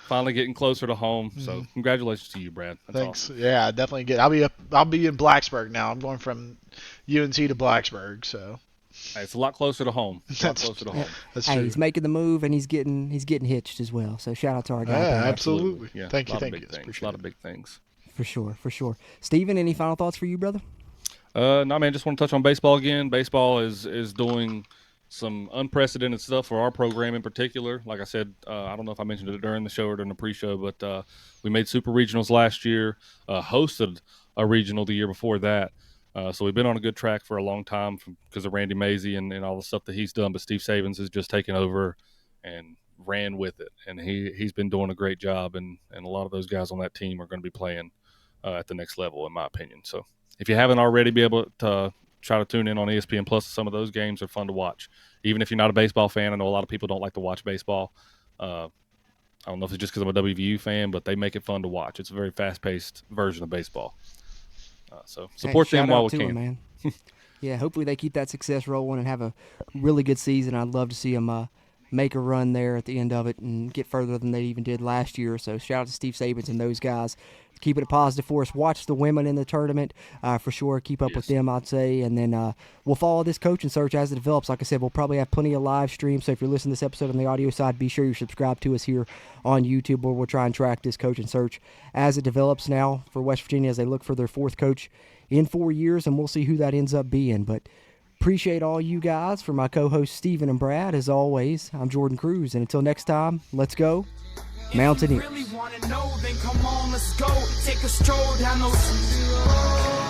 Finally getting closer to home. So congratulations to you, Brad. That's Thanks. Awesome. Yeah, definitely good. I'll be in Blacksburg now. I'm going from UNC to Blacksburg, so. Hey, it's a lot closer to home. That's true. He's making the move, and he's getting hitched as well. So shout out to our guy. Yeah, absolutely. Yeah, thank you. A lot of big things. For sure. Steven, any final thoughts for you, brother? No, man, just want to touch on baseball again. Baseball is doing some unprecedented stuff for our program in particular. Like I said, I don't know if I mentioned it during the show or during the pre-show, but we made super regionals last year, hosted a regional the year before that. So we've been on a good track for a long time because of Randy Mazey and all the stuff that he's done. But Steve Savins has just taken over and ran with it. And he's been doing a great job. And a lot of those guys on that team are going to be playing at the next level, in my opinion. So if you haven't already, be able to try to tune in on ESPN Plus. Some of those games are fun to watch. Even if you're not a baseball fan, I know a lot of people don't like to watch baseball. I don't know if it's just because I'm a WVU fan, but they make it fun to watch. It's a very fast-paced version of baseball. So support them while we can. Man. Yeah, hopefully they keep that success rolling and have a really good season. I'd love to see them make a run there at the end of it and get further than they even did last year. So shout out to Steve Sabins and those guys. Keeping it positive for us. Watch the women in the tournament for sure. Keep up with them, I'd say. And then we'll follow this coaching search as it develops. Like I said, we'll probably have plenty of live streams. So if you're listening to this episode on the audio side, be sure you subscribe to us here on YouTube, where we'll try and track this coaching search as it develops now for West Virginia as they look for their 4th coach in 4 years. And we'll see who that ends up being. But appreciate all you guys. For my co-hosts Steven and Brad, as always, I'm Jordan Cruz. And until next time, let's go Mountaineers. If you really wanna know, then come on, let's go. Take a stroll down those